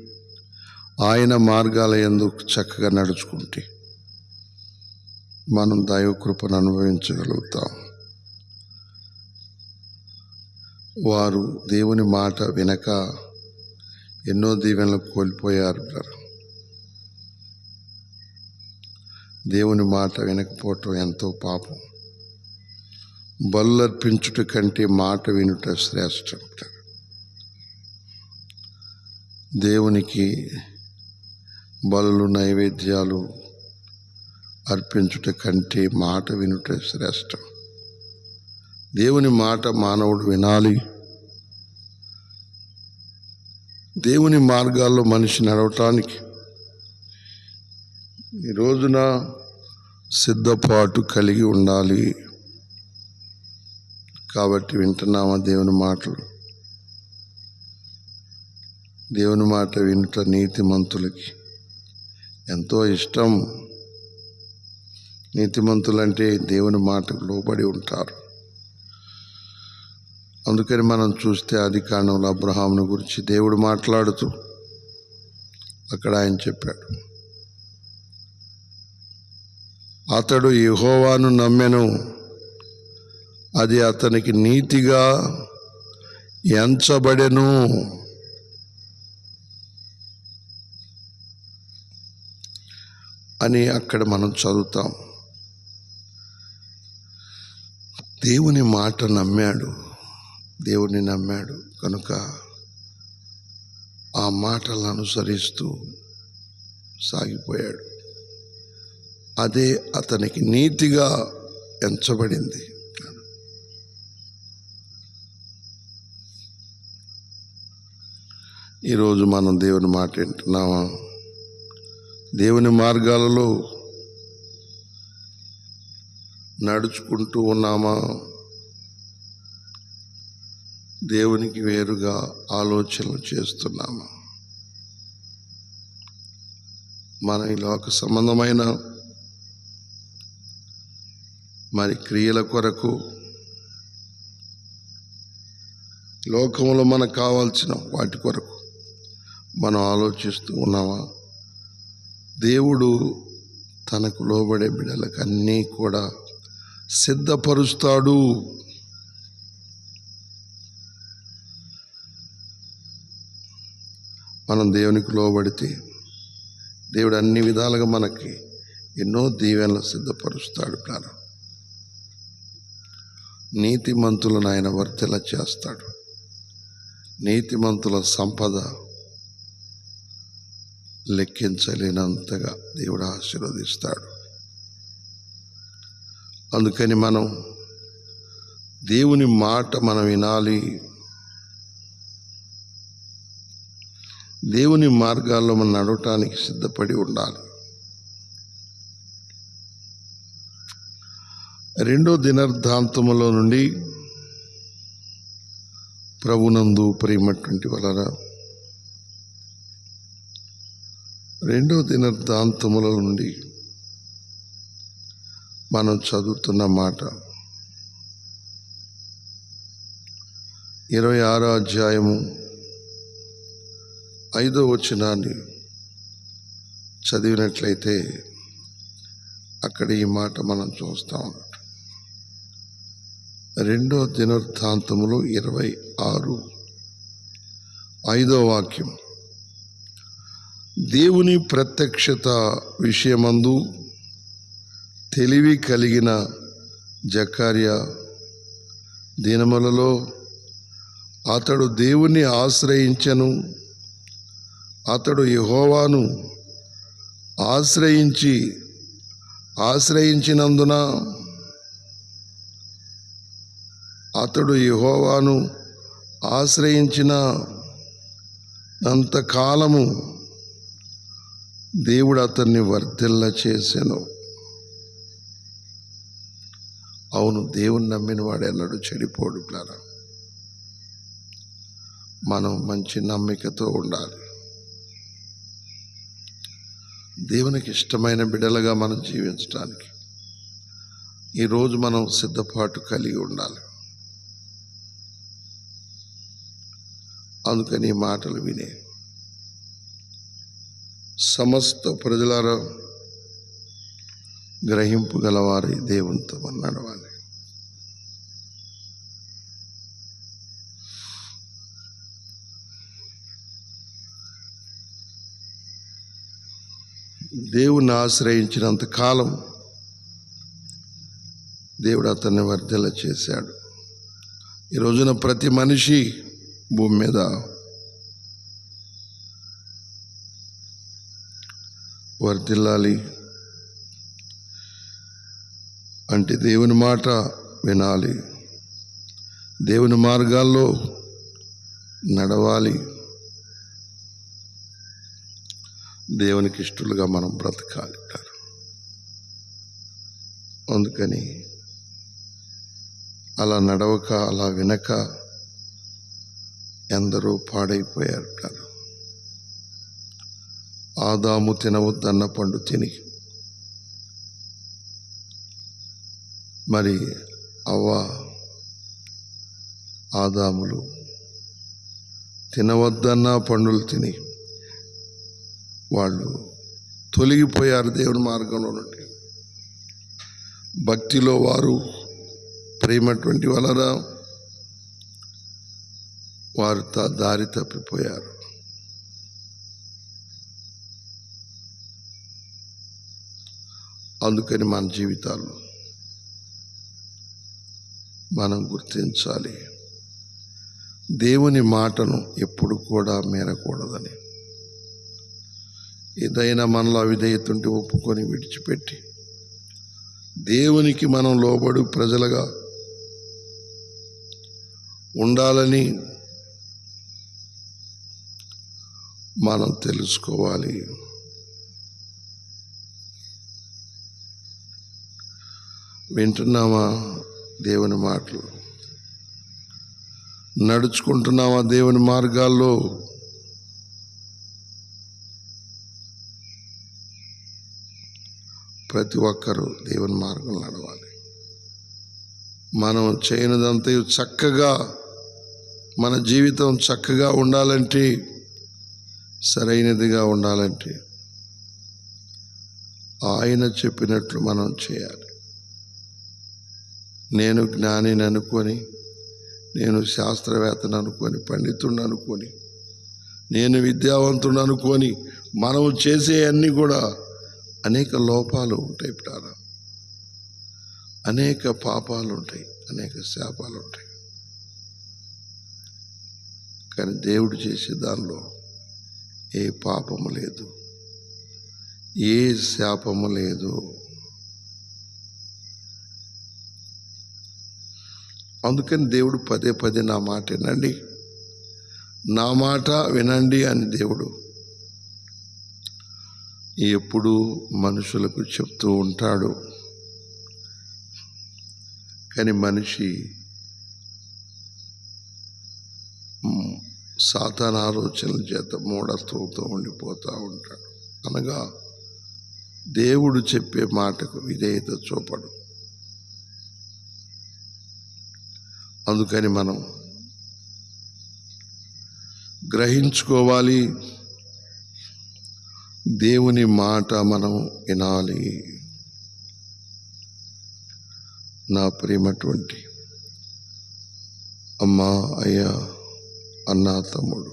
ఆయన మార్గాల యందు చక్కగా నడుచుకుంటే మనం దైవ కృపను అనుభవించగలుగుతాం. వారు దేవుని మాట వినక ఎన్నో దీవెనలు కోల్పోయారు. దేవుని మాట వినకపోవటం ఎంతో పాపం. బలులర్పించుట కంటే మాట వినుట శ్రేష్టం. దేవునికి బలులు నైవేద్యాలు అర్పించుట కంటే మాట వినుట శ్రేష్టం. దేవుని మాట మానవుడు వినాలి. దేవుని మార్గాల్లో మనిషి నడవటానికి ఈ రోజున సిద్ధపాటు కలిగి ఉండాలి. కాబట్టి వింటున్నామా దేవుని మాటలు? దేవుని మాట వినుట నీతిమంతులకి ఎంతో ఇష్టం. నీతిమంతులంటే దేవుని మాటకు లోబడి ఉంటారు. అందుకని మనం చూస్తే ఆదికాండంలో అబ్రహామును గురించి దేవుడు మాట్లాడుతూ అక్కడ ఆయన చెప్పాడు, అతడు యెహోవాను నమ్మెను, అది అతనికి నీతిగా ఎంచబడెను. అని అక్కడ మనం చదువుతాం. దేవుని మాట నమ్మాడు, దేవుని నమ్మాడు కనుక ఆ మాటలను అనుసరిస్తూ సాగిపోయాడు. అదే అతనికి నీతిగా ఎంచబడింది. ఈరోజు మనం దేవుని మాట వింటున్నామా? దేవుని మార్గాలలో నడుచుకుంటూ ఉన్నామా? దేవునికి వేరుగా ఆలోచనలు చేస్తున్నామా? మన ఈ లోక సంబంధమైన మరి క్రియల కొరకు, లోకంలో మనకు కావాల్సిన వాటి కొరకు మనం ఆలోచిస్తూ ఉన్నామా? దేవుడు తనకు లోబడే బిడ్డలకు అన్నీ కూడా సిద్ధపరుస్తాడు. మనం దేవునికి లోబడితే దేవుడు అన్ని విధాలుగా మనకి ఎన్నో దీవెనలు సిద్ధపరుస్తాడు. ప్రాణం నీతిమంతులను ఆయన వర్తిల చేస్తాడు. నీతిమంతుల సంపద లెక్కించలేనంతగా దేవుడు ఆశీర్వదిస్తాడు. అందుకని మనం దేవుని మాట మనం వినాలి. దేవుని మార్గాల్లో మనం నడవటానికి సిద్ధపడి ఉండాలి. రెండో దినవృత్తాంతములో నుండి ప్రభునందు ప్రియమైనటువంటి వలన రెండో దినవృత్తాంతముల నుండి మనం చదువుతున్న మాట 26వ అధ్యాయము 5వ వచనాన్ని చదివినట్లయితే అక్కడ ఈ మాట మనం చూస్తా ఉన్నాం. రెండో దినవృత్తాంతములు 26 5వ వాక్యం. దేవుని ప్రత్యక్షత విషయమందు తెలివి కలిగిన జకర్యా దినములలో అతడు దేవుని ఆశ్రయించెను. అతడు యెహోవాను ఆశ్రయించినందున అతడు యెహోవాను ఆశ్రయించినంతకాలము దేవుడు అతన్ని వర్ధిల్ల చేసెను. అవును, దేవుని నమ్మిన వాడు ఎన్నడూ చెడిపోడు. మనం మంచి నమ్మికతో ఉండాలి. దేవునికి ఇష్టమైన బిడ్డలుగా మనం జీవించడానికి ఈరోజు మనం సిద్ధపాటు కలిగి ఉండాలి. అందుకని ఈ మాటలు వినే సమస్త ప్రజలారా గ్రహింపు గలవారి దేవునితో నడవాలి. దేవుని ఆశ్రయించినంత కాలం దేవుడు అతన్ని వర్ధిల్ల చేశాడు. ఈ రోజున ప్రతి మనిషి భూమి మీద వర్ధిల్లాలి అంటే దేవుని మాట వినాలి, దేవుని మార్గాల్లో నడవాలి, దేవునికి ఇష్టలుగా మనం బ్రతకాలి. అందుకని అలా నడవక అలా వినక ఎందరో పాడైపోయారు. ఆదాము తినవద్దన్న పండు తిని, మరి అవ్వ ఆదాములు తినవద్దన్న పండులు తిని వాళ్ళు తొలగిపోయారు దేవుని మార్గంలో నుండి. భక్తిలో వారు ప్రేమటువంటి వలన వారు దారి తప్పిపోయారు. అందుకని మన జీవితాల్లో మనం గుర్తించాలి, దేవుని మాటను ఎప్పుడు కూడా మీరకూడదని. ఏదైనా మనలో అవిధేయత ఉంటే ఒప్పుకొని విడిచిపెట్టి దేవునికి మనం లోబడి ప్రజలుగా ఉండాలని మనం తెలుసుకోవాలి. వింటున్నామా దేవుని మాటలు? నడుచుకుంటున్నామా దేవుని మార్గాల్లో? ప్రతి ఒక్కరూ దేవుని మార్గం నడవాలి. మనం చేయనిదంతా చక్కగా, మన జీవితం చక్కగా ఉండాలంటే, సరైనదిగా ఉండాలంటే ఆయన చెప్పినట్లు మనం చేయాలి. నేను జ్ఞానిని అనుకొని, నేను శాస్త్రవేత్తను అనుకొని, పండితుడిని అనుకొని, నేను విద్యావంతుడు అనుకొని మనం చేసే అన్నీ కూడా అనేక లోపాలు ఉంటాయి. అనేక పాపాలు ఉంటాయి, అనేక శాపాలు ఉంటాయి. కానీ దేవుడు చేసే దానిలో ఏ పాపము లేదు, ఏ శాపము లేదు. అందుకని దేవుడు పదే పదే నా మాట వినండి, నా మాట వినండి అని దేవుడు ఎప్పుడు మనుషులకు చెప్తూ ఉంటాడు. కానీ మనిషి సాతాను ఆలోచనల చేత మూఢత్వంతో ఉండిపోతూ ఉంటాడు. అనగా దేవుడు చెప్పే మాటకు విధేయత చూపడు. అందుకని మనం గ్రహించుకోవాలి, దేవుని మాట మనం వినాలి. నా ప్రియమైనటువంటి అమ్మా, అయ్యా, అన్న, తమ్ముడు,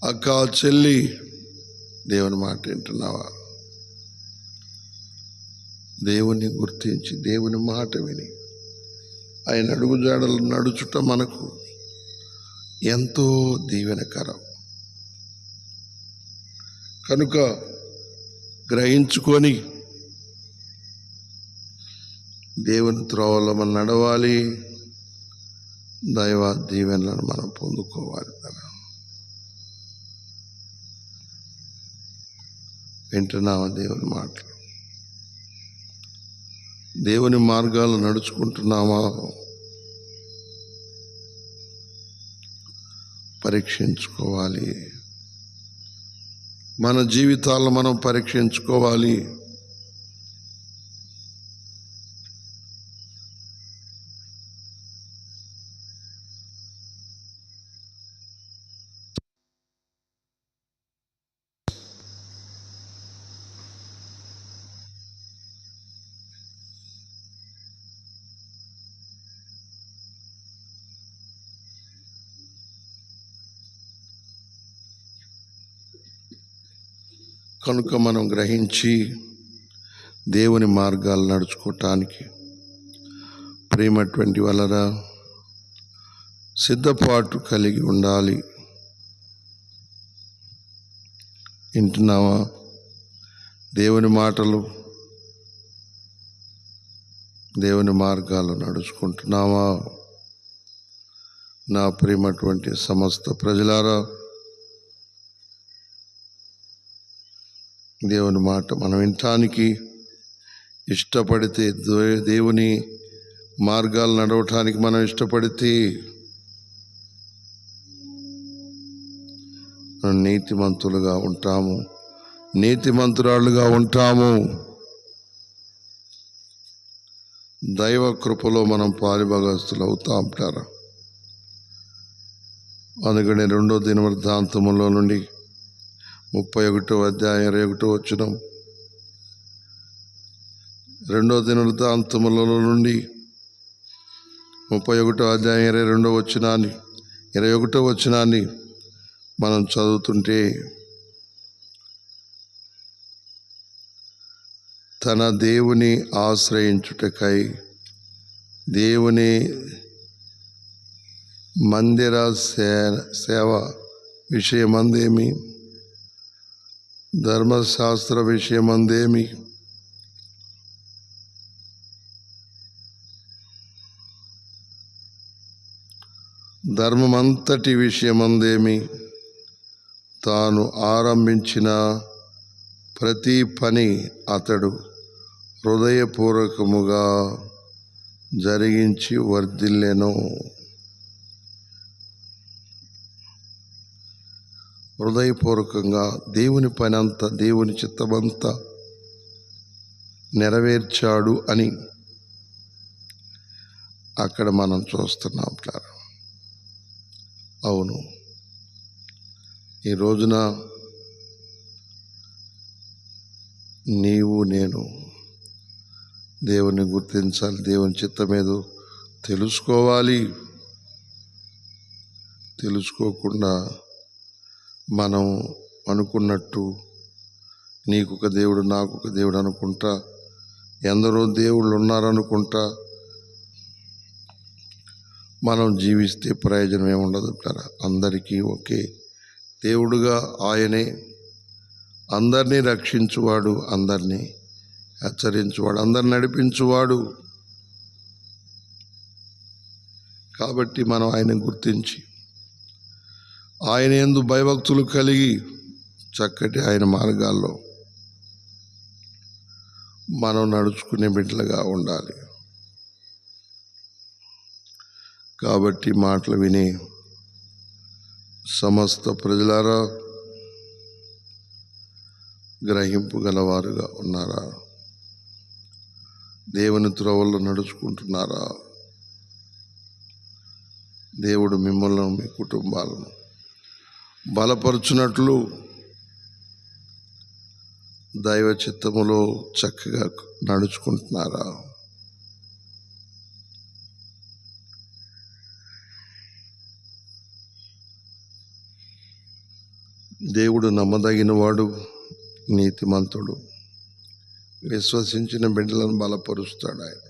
అక్క, చెల్లి, దేవుని మాట వింటున్నావా? దేవుని గుర్తించి దేవుని మాట విని ఆయన అడుగుజాడలు నడుచుట మనకు ఎంతో దీవెనకరం. కనుక గ్రహించుకొని దేవుని త్రోవలో మనం నడవాలి, దైవ దీవెనలను మనం పొందుకోవాలి. వింటున్నావా దేవుని మాటలు? దేవుని మార్గాలు నడుచుకుంటున్నామా? పరీక్షించుకోవాలి. మన జీవితాలను మనం పరీక్షించుకోవాలి. కనుక మనం గ్రహించి దేవుని మార్గాలు నడుచుకోవటానికి ప్రేమటువంటి వలన సిద్ధపాటు కలిగి ఉండాలి. వింటున్నావా దేవుని మాటలు? దేవుని మార్గాలు నడుచుకుంటున్నావా? నా ప్రేమటువంటి సమస్త ప్రజలారా, దేవుని మాట మనం వినటానికి ఇష్టపడితే, దేవుని మార్గాలు నడవటానికి మనం ఇష్టపడితే నీతిమంతులుగా ఉంటాము, నీతిమంతురాళ్ళుగా ఉంటాము. దైవ కృపలో మనం పాలిభాగస్తులు అవుతా ఉంటారా? అందుకని 2వ దినవృత్తాంతములో నుండి 31వ అధ్యాయం 21వ వచనం, 2వ దినవృత్తాంతముల నుండి 31వ అధ్యాయం 21వ వచనాన్ని మనం చదువుతుంటే, తన దేవుని ఆశ్రయించుటకై దేవుని మందిర సేవ విషయమందేమి, ధర్మశాస్త్ర విషయమందేమి, ధర్మమంతటి విషయమందేమి, తాను ఆరంభించిన ప్రతి పని అతడు హృదయపూర్వకముగా జరిగించి వర్ధిల్లెను. హృదయపూర్వకంగా దేవుని పని అంతా, దేవుని చిత్తమంతా నెరవేర్చాడు అని అక్కడ మనం చూస్తున్నాం. అవును, ఈ రోజున నీవు నేను దేవుని గుర్తించాలి, దేవుని చిత్తమేదో తెలుసుకోవాలి. తెలుసుకోకుండా మనం అనుకున్నట్టు నీకొక దేవుడు నాకొక దేవుడు అనుకుంటా, ఎందరో దేవుళ్ళు ఉన్నారనుకుంటా మనం జీవిస్తే ప్రయోజనం ఏముండదు. అందరికీ ఒకే దేవుడుగా ఆయనే, అందరినీ రక్షించువాడు, అందరినీ హెచ్చరించువాడు, అందరిని నడిపించువాడు. కాబట్టి మనం ఆయన గుర్తించి ఆయన యందు భయభక్తులు కలిగి చక్కటి ఆయన మార్గాల్లో మనం నడుచుకునే బిడ్డలుగా ఉండాలి. కాబట్టి మాటలు విని సమస్త ప్రజలారా గ్రహింపు గలవారుగా ఉన్నారా? దేవుని త్రోవల్లో నడుచుకుంటున్నారా? దేవుడు మిమ్మల్ని మీ కుటుంబాలను బలపరుచున్నట్లు దైవ చిత్తములో చక్కగా నడుచుకుంటున్నారా? దేవుడు నమ్మదగినవాడు, నీతిమంతుడు. విశ్వసించిన బిడ్డలను బలపరుస్తాడు ఆయన.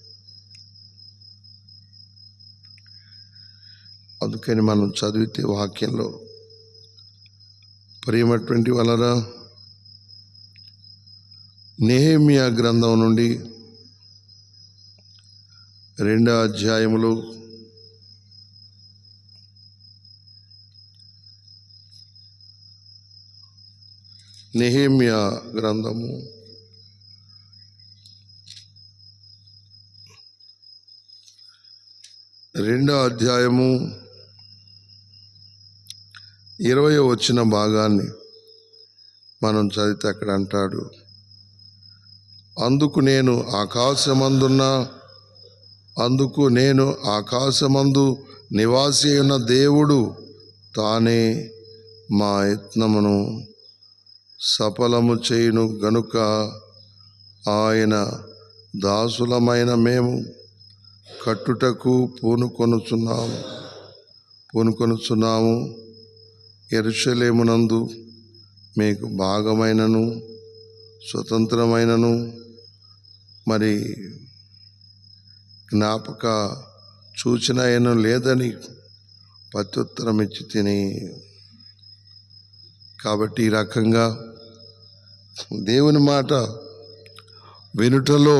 అందుకని మనం చదివితే వాక్యంలో ప్రియమైనటువంటి వలన నెహెమ్యా గ్రంథం నుండి 2వ అధ్యాయములో నెహెమ్యా గ్రంథము 2వ అధ్యాయము 20వ వచన భాగాన్ని మనం చదివితే అక్కడ అంటాడు, అందుకు నేను ఆకాశమందు నివాసి అయిన దేవుడు తానే మా యత్నమును సఫలము చేయును గనుక ఆయన దాసులమైన మేము కట్టుటకు పూనుకొనుచున్నాము. యెరూషలేమునందు మీకు భాగమైనను స్వతంత్రమైనను మరి జ్ఞాపక సూచన అయిన లేదని ప్రత్యుత్తరం ఇచ్చి తిని. కాబట్టి ఈ రకంగా దేవుని మాట వినుటలో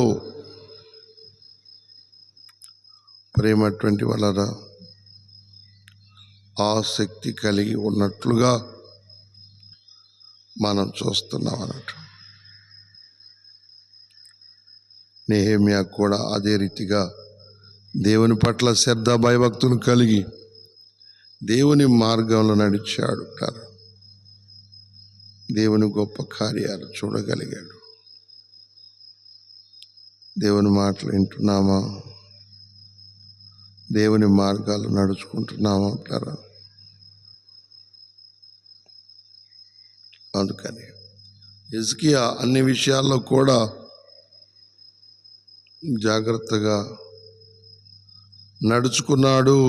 ప్రేమటువంటి వలన ఆసక్తి కలిగి ఉన్నట్లుగా మనం చూస్తున్నాం అన్నట్టు. నెహెమ్యా కూడా అదే రీతిగా దేవుని పట్ల శ్రద్ధ భయభక్తులు కలిగి దేవుని మార్గంలో నడిచాడు. దేవుని గొప్ప కార్యాలు చూడగలిగాడు. దేవుని మాటలు వింటున్నామా? దేవుని మార్గాలు నడుచుకుంటున్నామా అంటారా? అందుకని హిజ్కియా అన్ని విషయాల్లో కూడా జాగ్రత్తగా నడుచుకున్నాడు.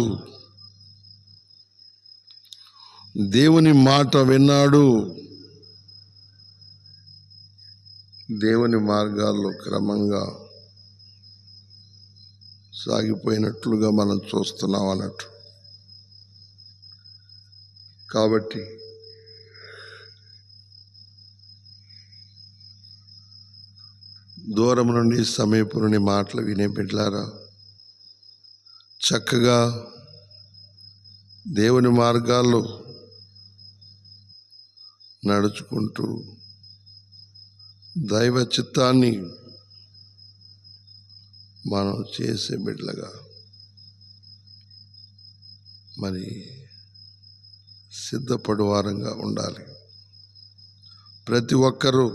దేవుని మాట విన్నాడు. దేవుని మార్గాల్లో క్రమంగా సాగిపోయినట్లుగా మనం చూస్తున్నాం అన్నట్టు. కాబట్టి దూరం నుండి సమీపం నుండి మాటలు వినే బిడ్డలారా, చక్కగా దేవుని మార్గాల్లో నడుచుకుంటూ దైవ చిత్తాన్ని మనం చేసే బిడ్డలుగా మరి సిద్ధపడు వారంగా ఉండాలి. ప్రతి ఒక్కరూ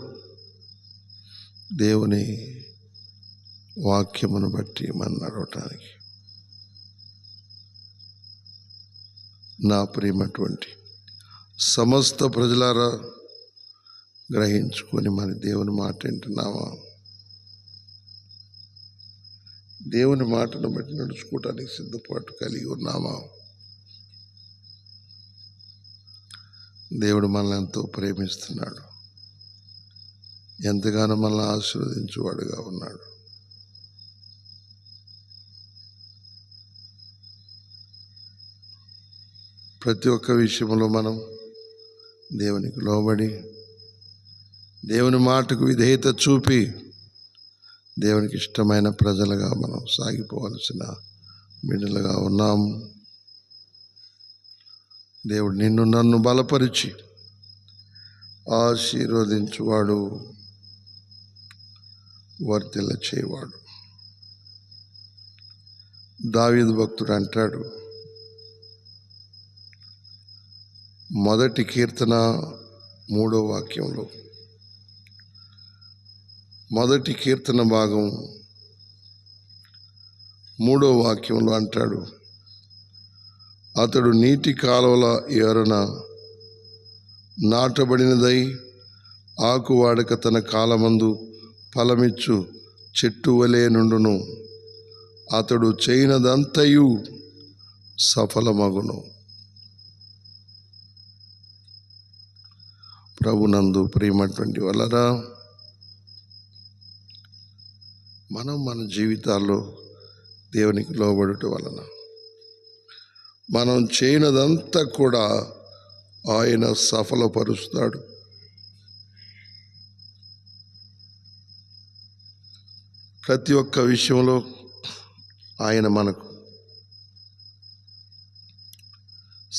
దేవుని వాక్యమును బట్టి మనం నడవటానికి. నా ప్రియమైనటువంటి సమస్త ప్రజలారా గ్రహించుకొని మరి దేవుని మాట వింటున్నామా? దేవుని మాటను బట్టి నడుచుకోవటానికి సిద్ధపాటు కలిగి ఉన్నామా? దేవుడు మనల్ని ఎంతో ప్రేమిస్తున్నాడు, ఎంతగానో మనల్ని ఆశీర్వదించేవాడుగా ఉన్నాడు. ప్రతి ఒక్క విషయంలో మనం దేవునికి లోబడి దేవుని మాటకు విధేయత చూపి దేవునికి ఇష్టమైన ప్రజలుగా మనం సాగిపోవలసిన బిడ్డలుగా ఉన్నాము. దేవుడు నిన్ను నన్ను బలపరిచి ఆశీర్వదించువాడు, వర్ధిల్ల చేయవాడు. దావీదు భక్తుడు అంటాడు, మొదటి కీర్తన 3వ వాక్యంలో, మొదటి కీర్తన భాగం 3వ వాక్యంలో అంటాడు, అతడు నీటి కాలువల ఏరున నాటబడినదై ఆకు వాడక తన కాలమందు ఫలమిచ్చు చెట్టు వలె నుండును. అతడు చేయనదంతయు సఫలమగును. ప్రభునందు ప్రియమైనటువంటి వాళ్ళరా, మనం మన జీవితాల్లో దేవునికి లోబడుట వలన మనం చేయనదంతా కూడా ఆయన సఫలపరుస్తాడు. ప్రతి ఒక్క విషయంలో ఆయన మనకు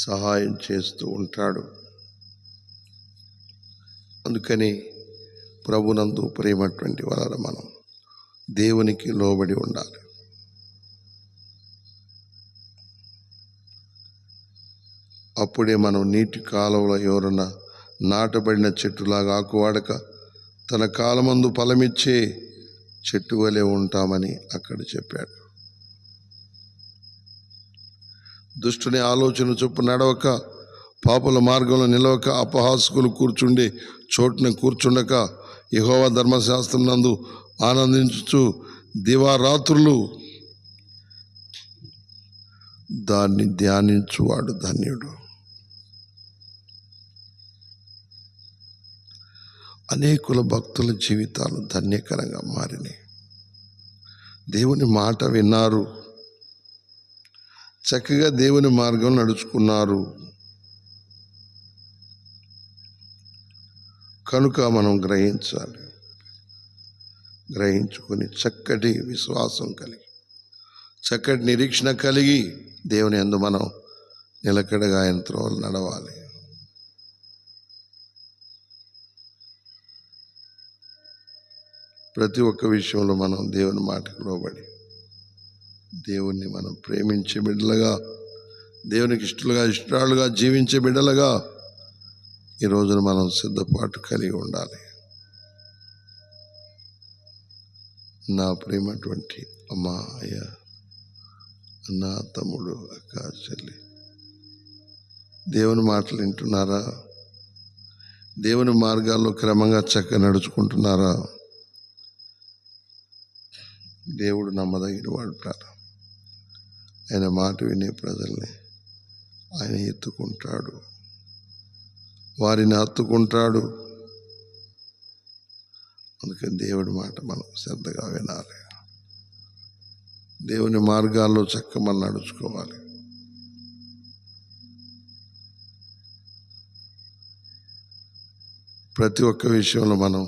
సహాయం చేస్తూ ఉంటాడు. అందుకని ప్రభునందు ప్రేమటువంటి వలన మనం దేవునికి లోబడి ఉండాలి. అప్పుడే మనం నీటి కాలువల ఎవరన్నా నాటబడిన చెట్టులాగా ఆకువాడక తన కాలమందు ఫలమిచ్చే చెట్టు వలె ఉంటామని అక్కడ చెప్పాడు. దుష్టుని ఆలోచన చొప్పు నడవక, పాపుల మార్గంలో నిలవక, అపహాసకులు కూర్చుండే చోటున కూర్చుండక, యెహోవా ధర్మశాస్త్రం నందు ఆనందించుచు దివారాత్రులు దాన్ని ధ్యానించువాడు ధన్యుడు. అనేకుల భక్తుల జీవితాలు ధన్యకరంగా మారినాయి. దేవుని మాట విన్నారు, చక్కగా దేవుని మార్గం నడుచుకున్నారు. కనుక మనం గ్రహించుకొని చక్కటి విశ్వాసం కలిగి, చక్కటి నిరీక్షణ కలిగి దేవుని యందు మనం నిలకడగా ఆయన త్రోవలు నడవాలి. ప్రతి ఒక్క విషయంలో మనం దేవుని మాటకు లోబడి దేవుణ్ణి మనం ప్రేమించే బిడ్డలుగా, దేవునికి ఇష్టాలుగా జీవించే బిడ్డలుగా ఈ రోజున మనం సిద్ధపాటు కలిగి ఉండాలి. నా ప్రేమటువంటి అమ్మా, అయ్య, అన్న, తమ్ముడు, అక్క, చెల్లి, దేవుని మాటలు వింటున్నారా? దేవుని మార్గాల్లో క్రమంగా చక్కగా నడుచుకుంటున్నారా? దేవుడు నమ్మదగిన వాడు. ఆయన మాట వినే ప్రజల్ని ఆయన ఎత్తుకుంటాడు, వారిని హత్తుకుంటాడు. అందుకని దేవుడి మాట మనం శ్రద్ధగా వినాలి. దేవుని మార్గాల్లో చక్కగా మనం నడుచుకోవాలి. ప్రతి ఒక్క విషయంలో మనం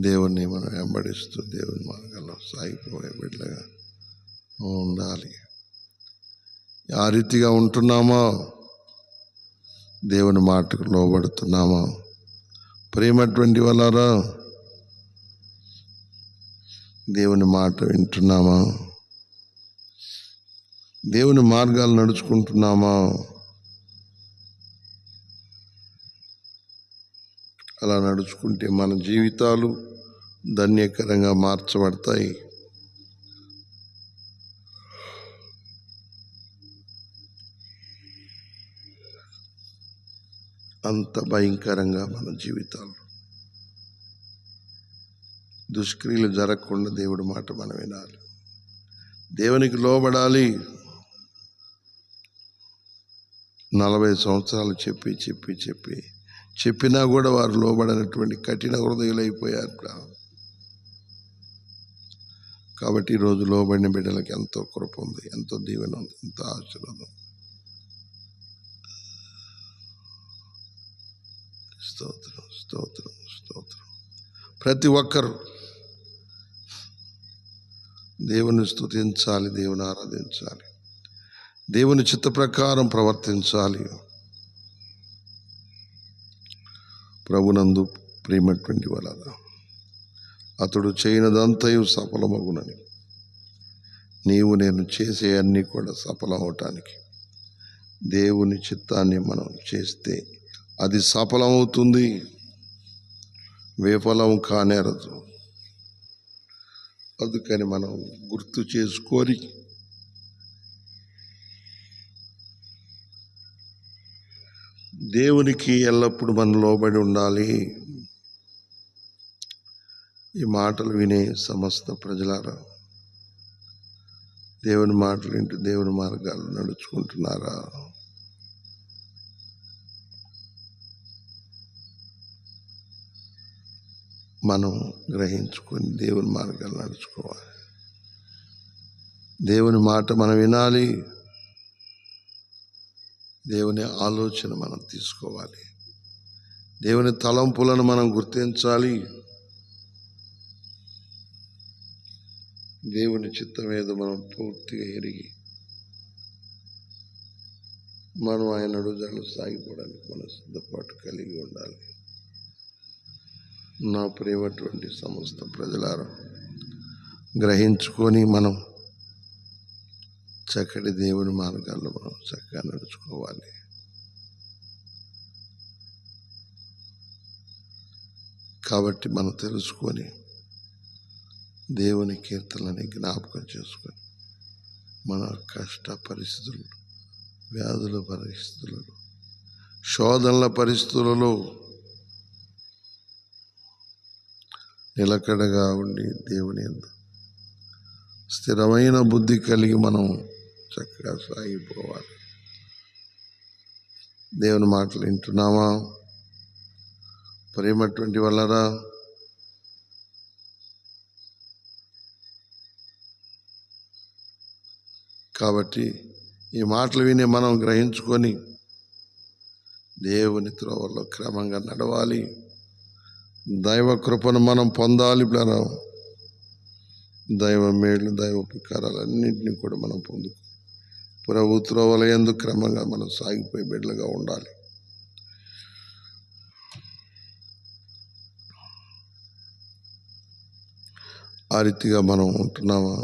దేవుణ్ణి మనం వెంబడిస్తూ దేవుని మార్గంలో సాగిపోయే బిడ్డలుగా ఉండాలి. ఆ రీతిగా ఉంటున్నామా? దేవుని మాటకు లోబడుతున్నామా? ప్రేమటువంటి వాళ్ళారా, దేవుని మాట వింటున్నామా? దేవుని మార్గాలు నడుచుకుంటున్నామా? అలా నడుచుకుంటే మన జీవితాలు ధన్యకరంగా మార్చబడతాయి. అంత భయంకరంగా మన జీవితాలు దుష్క్రియలు జరగకుండా దేవుడి మాట మనం వినాలి, దేవునికి లోబడాలి. 40 సంవత్సరాలు చెప్పినా కూడా వారు లోబడినటువంటి కఠిన హృదయులైపోయారు. కాబట్టి ఈరోజు లోబడిన బిడ్డలకు ఎంతో కృప ఉంది, ఎంతో దీవెన ఉంది, ఎంతో ఆశీర్వాదం. స్తోత్రం, స్తోత్రం, స్తోత్రం. ప్రతి ఒక్కరు దేవుని స్తుతించాలి, దేవుని ఆరాధించాలి, దేవుని చిత్త ప్రకారం ప్రవర్తించాలి. ప్రభునందు ప్రేమటువంటి వాళ్ళ, అతడు చేయనదంతయు సఫలమగునని, నీవు నేను చేసే అన్నీ కూడా సఫలం అవటానికి దేవుని చిత్తాన్ని మనం చేస్తే అది సఫలమవుతుంది, విఫలం కానేరదు. అందుకని మనం గుర్తు చేసుకొని దేవునికి ఎల్లప్పుడూ మనం లోబడి ఉండాలి. ఈ మాటలు వినే సమస్త ప్రజలారా, దేవుని మాటలు వింటూ దేవుని మార్గాలు నడుచుకుంటున్నారా? మనం గ్రహించుకొని దేవుని మార్గాలు నడుచుకోవాలి. దేవుని మాట మనం వినాలి, దేవుని ఆలోచన మనం తీసుకోవాలి, దేవుని తలంపులను మనం గుర్తించాలి. దేవుని చిత్తం ఏదో మనం పూర్తిగా ఎరిగి మనం ఆయన అడుగుజాడలో సాగిపోవడానికి మనం సిద్ధపాటు కలిగి ఉండాలి. నా ప్రియమైనటువంటి సమస్త ప్రజలారా, గ్రహించుకొని మనం చక్కటి దేవుని మార్గాల్లో మనం చక్కగా నడుచుకోవాలి. కాబట్టి మనం తెలుసుకొని దేవుని కీర్తనని జ్ఞాపకం చేసుకొని మన కష్ట పరిస్థితులు, వ్యాధుల పరిస్థితులలో, శోధనల పరిస్థితులలో నిలకడగా ఉండి దేవుని యందు స్థిరమైన బుద్ధి కలిగి మనం చక్కగా సాగిపోవాలి. దేవుని మాటలు వింటున్నామా ప్రేమటువంటి వల్లరా? కాబట్టి ఈ మాటలు విని మనం గ్రహించుకొని దేవుని త్రోవలో క్రమంగా నడవాలి. దైవ కృపను మనం పొందాలి. దైవ మేళ్ళు, దైవ ఉపకారాలన్నింటినీ కూడా మనం పొందుకు ప్రభు త్రోవల యందు క్రమంగా మనం సాగిపోయే బిడ్డలుగా ఉండాలి. ఆ రీతిగా మనం ఉంటున్నామా?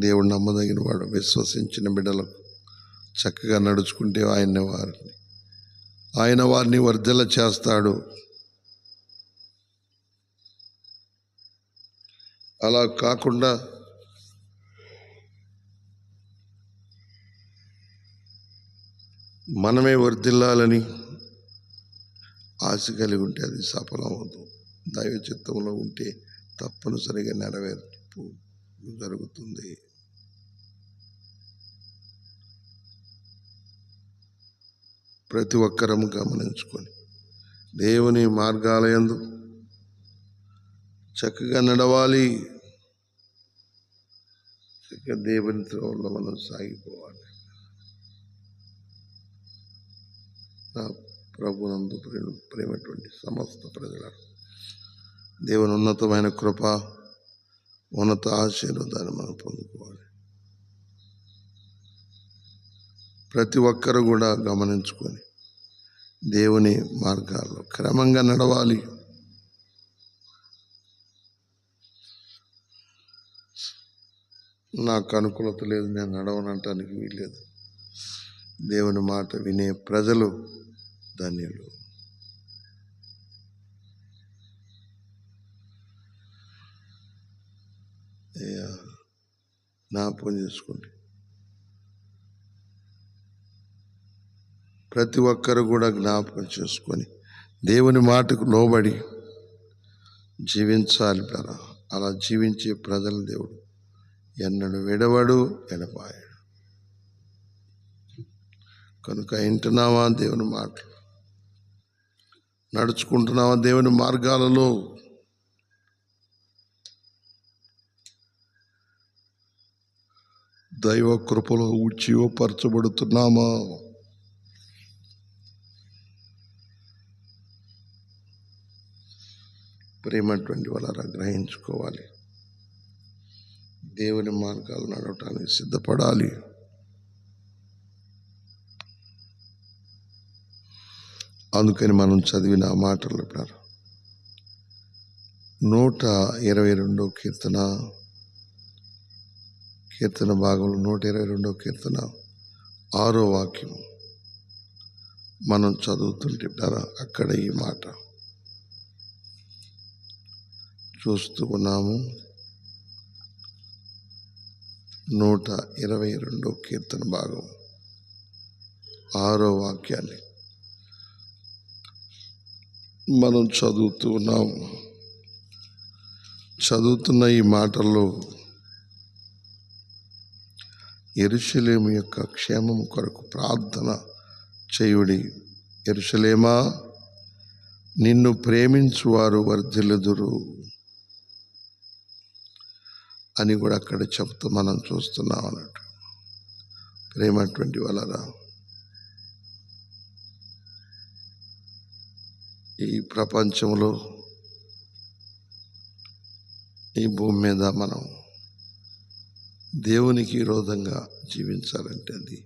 దేవుడు నమ్మదగిన వాడు. విశ్వసించిన బిడ్డలకు చక్కగా నడుచుకుంటే ఆయన వారిని వర్ధల చేస్తాడు. అలా కాకుండా మనమే వర్ధిల్లాలని ఆశ కలిగి ఉంటే అది సఫలం అవుతుంది. దైవ చిత్తంలో ఉంటే తప్పనిసరిగా నెరవేర్పు జరుగుతుంది. ప్రతి ఒక్కరము గమనించుకొని దేవుని మార్గాల యందు చక్కగా నడవాలి. చక్కగా దేవుని త్రోవలో మనం సాగిపోవాలి. నా ప్రభునందు ప్రేమటువంటి సమస్త ప్రజల దేవుని ఉన్నతమైన కృప, ఉన్నత ఆశీర్వాదాన్ని మనం పొందుకోవాలి. ప్రతి ఒక్కరు కూడా గమనించుకొని దేవుని మార్గాల్లో క్రమంగా నడవాలి. నాకు అనుకూలత లేదు, నేను నడవనంటానికి వీల్లేదు. దేవుని మాట వినే ప్రజలు ధన్యులు. జ్ఞాపకం చేసుకోండి. ప్రతి ఒక్కరు కూడా జ్ఞాపకం చేసుకొని దేవుని మాటకు లోబడి జీవించాలి. అలా జీవించే ప్రజల దేవుడు ఎన్నడూ విడవడు, ఎడబాయడు. కనుక వింటున్నావా దేవుని మాటలు? నడుచుకుంటున్నావా దేవుని మార్గాలలో? దైవ కృపలో ఉజ్జీవపరచబడుతున్నామా? ప్రేమటువంటి వాళ్ళ గ్రహించుకోవాలి. దేవుని మార్గాలు నడవటానికి సిద్ధపడాలి. అందుకని మనం చదివిన మాటలు 122వ కీర్తన భాగంలో 122వ కీర్తన 6వ వాక్యం మనం చదువుతుంటే అక్కడ ఈ మాట చూస్తూ ఉన్నాము. 122వ కీర్తన భాగం 6వ వాక్యాన్ని మనం చదువుతూ ఉన్నాము. చదువుతున్న ఈ మాటల్లో యెరూషలేము యొక్క క్షేమం కొరకు ప్రార్థన చేయుడి. యెరూషలేమా, నిన్ను ప్రేమించువారు వర్ధిల్లుదురు అని కూడా అక్కడ చెప్తూ మనం చూస్తున్నాం అన్నట్టు. ప్రేమటువంటి వాళ్ళరా, ఈ ప్రపంచంలో ఈ భూమి మీద మనం దేవునికి విరోధంగా జీవించాలంటే అది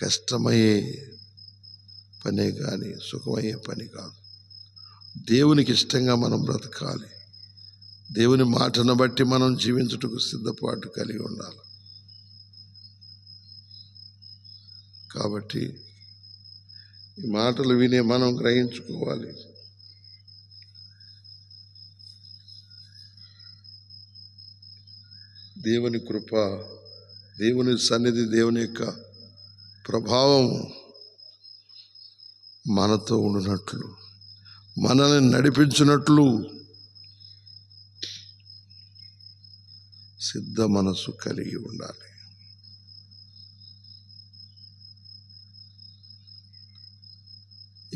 కష్టమయ్యే పనే కానీ సుఖమయ్యే పని కాదు. దేవునికి ఇష్టంగా మనం బ్రతకాలి. దేవుని మాటను బట్టి మనం జీవించుటకు సిద్ధపాటు కలిగి ఉండాలి. కాబట్టి ఈ మాటలు వినే మనం గ్రహించుకోవాలి. దేవుని కృప, దేవుని సన్నిధి, దేవుని యొక్క ప్రభావం మనతో ఉండినట్లు, మనల్ని నడిపించినట్లు సిద్ధ మనసు కలిగి ఉండాలి.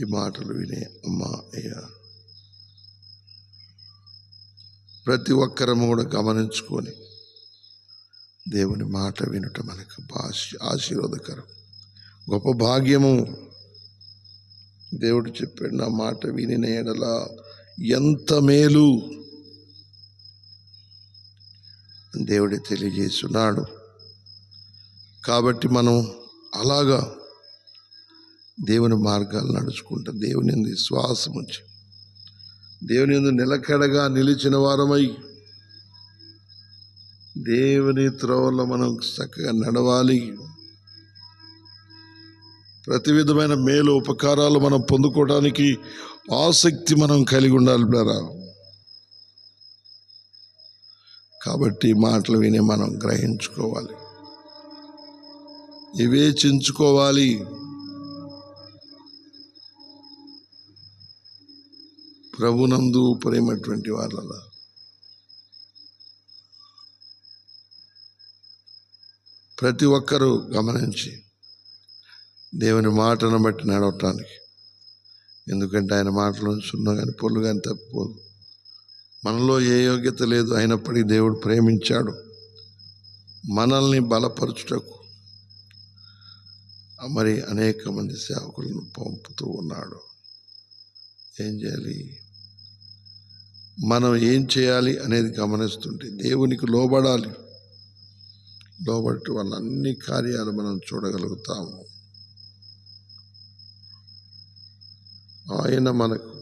ఈ మాటలు వినే అమ్మా అయ్యా, ప్రతి ఒక్కరము కూడా గమనించుకొని దేవుని మాట వినుట మనకు ఆశీర్వాదకరం, గొప్ప భాగ్యము. దేవుడు చెప్పాడు, నా మాట వినిన ఎడల ఎంత మేలు దేవుడు తెలియజేస్తున్నాడు. కాబట్టి మనం అలాగా దేవుని మార్గాలు నడుచుకుంటూ దేవుని యందు విశ్వాసం ఉంచి దేవుని యందు నిలకడగా నిలిచిన వారమై దేవుని త్రోవలో మనం చక్కగా నడవాలి. ప్రతి విధమైన మేలు ఉపకారాలు మనం పొందుకోవడానికి ఆసక్తి మనం కలిగి ఉండాలి బ్రదరా. కాబట్టి మాటలు విని మనం గ్రహించుకోవాలి, వివేచించుకోవాలి. ప్రభునందు ప్రేమటువంటి వాళ్ళ ప్రతి ఒక్కరూ గమనించి దేవుని మాటను బట్టి నడవటానికి, ఎందుకంటే ఆయన మాటలు సున్నా కానీ పొల్లు కానీ తప్పిపోదు. మనలో ఏ యోగ్యత లేదు, అయినప్పటికీ దేవుడు ప్రేమించాడు మనల్ని బలపరచుటకు. మరి అనేక మంది సేవకులను పంపుతూ ఉన్నాడు. ఏం చేయాలి, మనం ఏం చేయాలి అనేది గమనిస్తుంటే దేవునికి లోబడాలి. లోబట్టి వాళ్ళ అన్ని కార్యాలు మనం చూడగలుగుతాము. ఆయన మనకు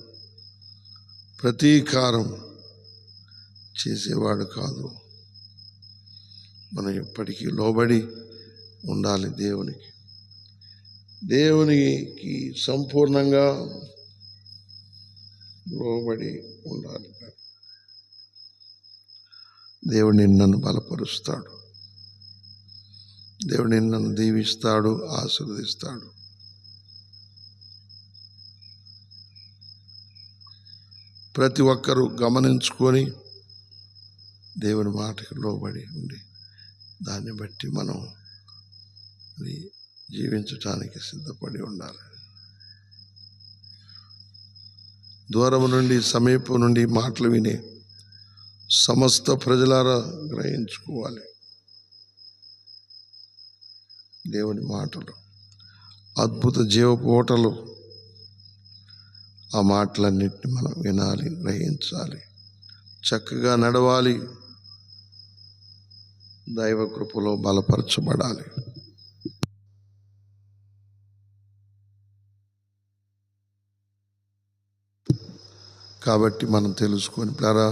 ప్రతీకారం చేసేవాడు కాదు. మనం ఎప్పటికీ లోబడి ఉండాలి దేవునికి. దేవునికి సంపూర్ణంగా లోబడి ఉండాలి. దేవుడు నిన్ను బలపరుస్తాడు, దేవుడు నిన్ను దీవిస్తాడు, ఆశీర్వదిస్తాడు. ప్రతి ఒక్కరూ గమనించుకొని దేవుని మాటకు లోబడి ఉండి దాన్ని బట్టి మనం జీవించటానికి సిద్ధపడి ఉండాలి. దూరం నుండి సమీపం నుండి మాటలు వినే సమస్త ప్రజలారా గ్రహించుకోవాలి. దేవుని మాటలు అద్భుత జీవపోటలు. ఆ మాటలన్నింటినీ మనం వినాలి, గ్రహించాలి, చక్కగా నడవాలి, దైవ కృపలో బలపరచబడాలి. కాబట్టి మనం తెలుసుకొని ప్లారా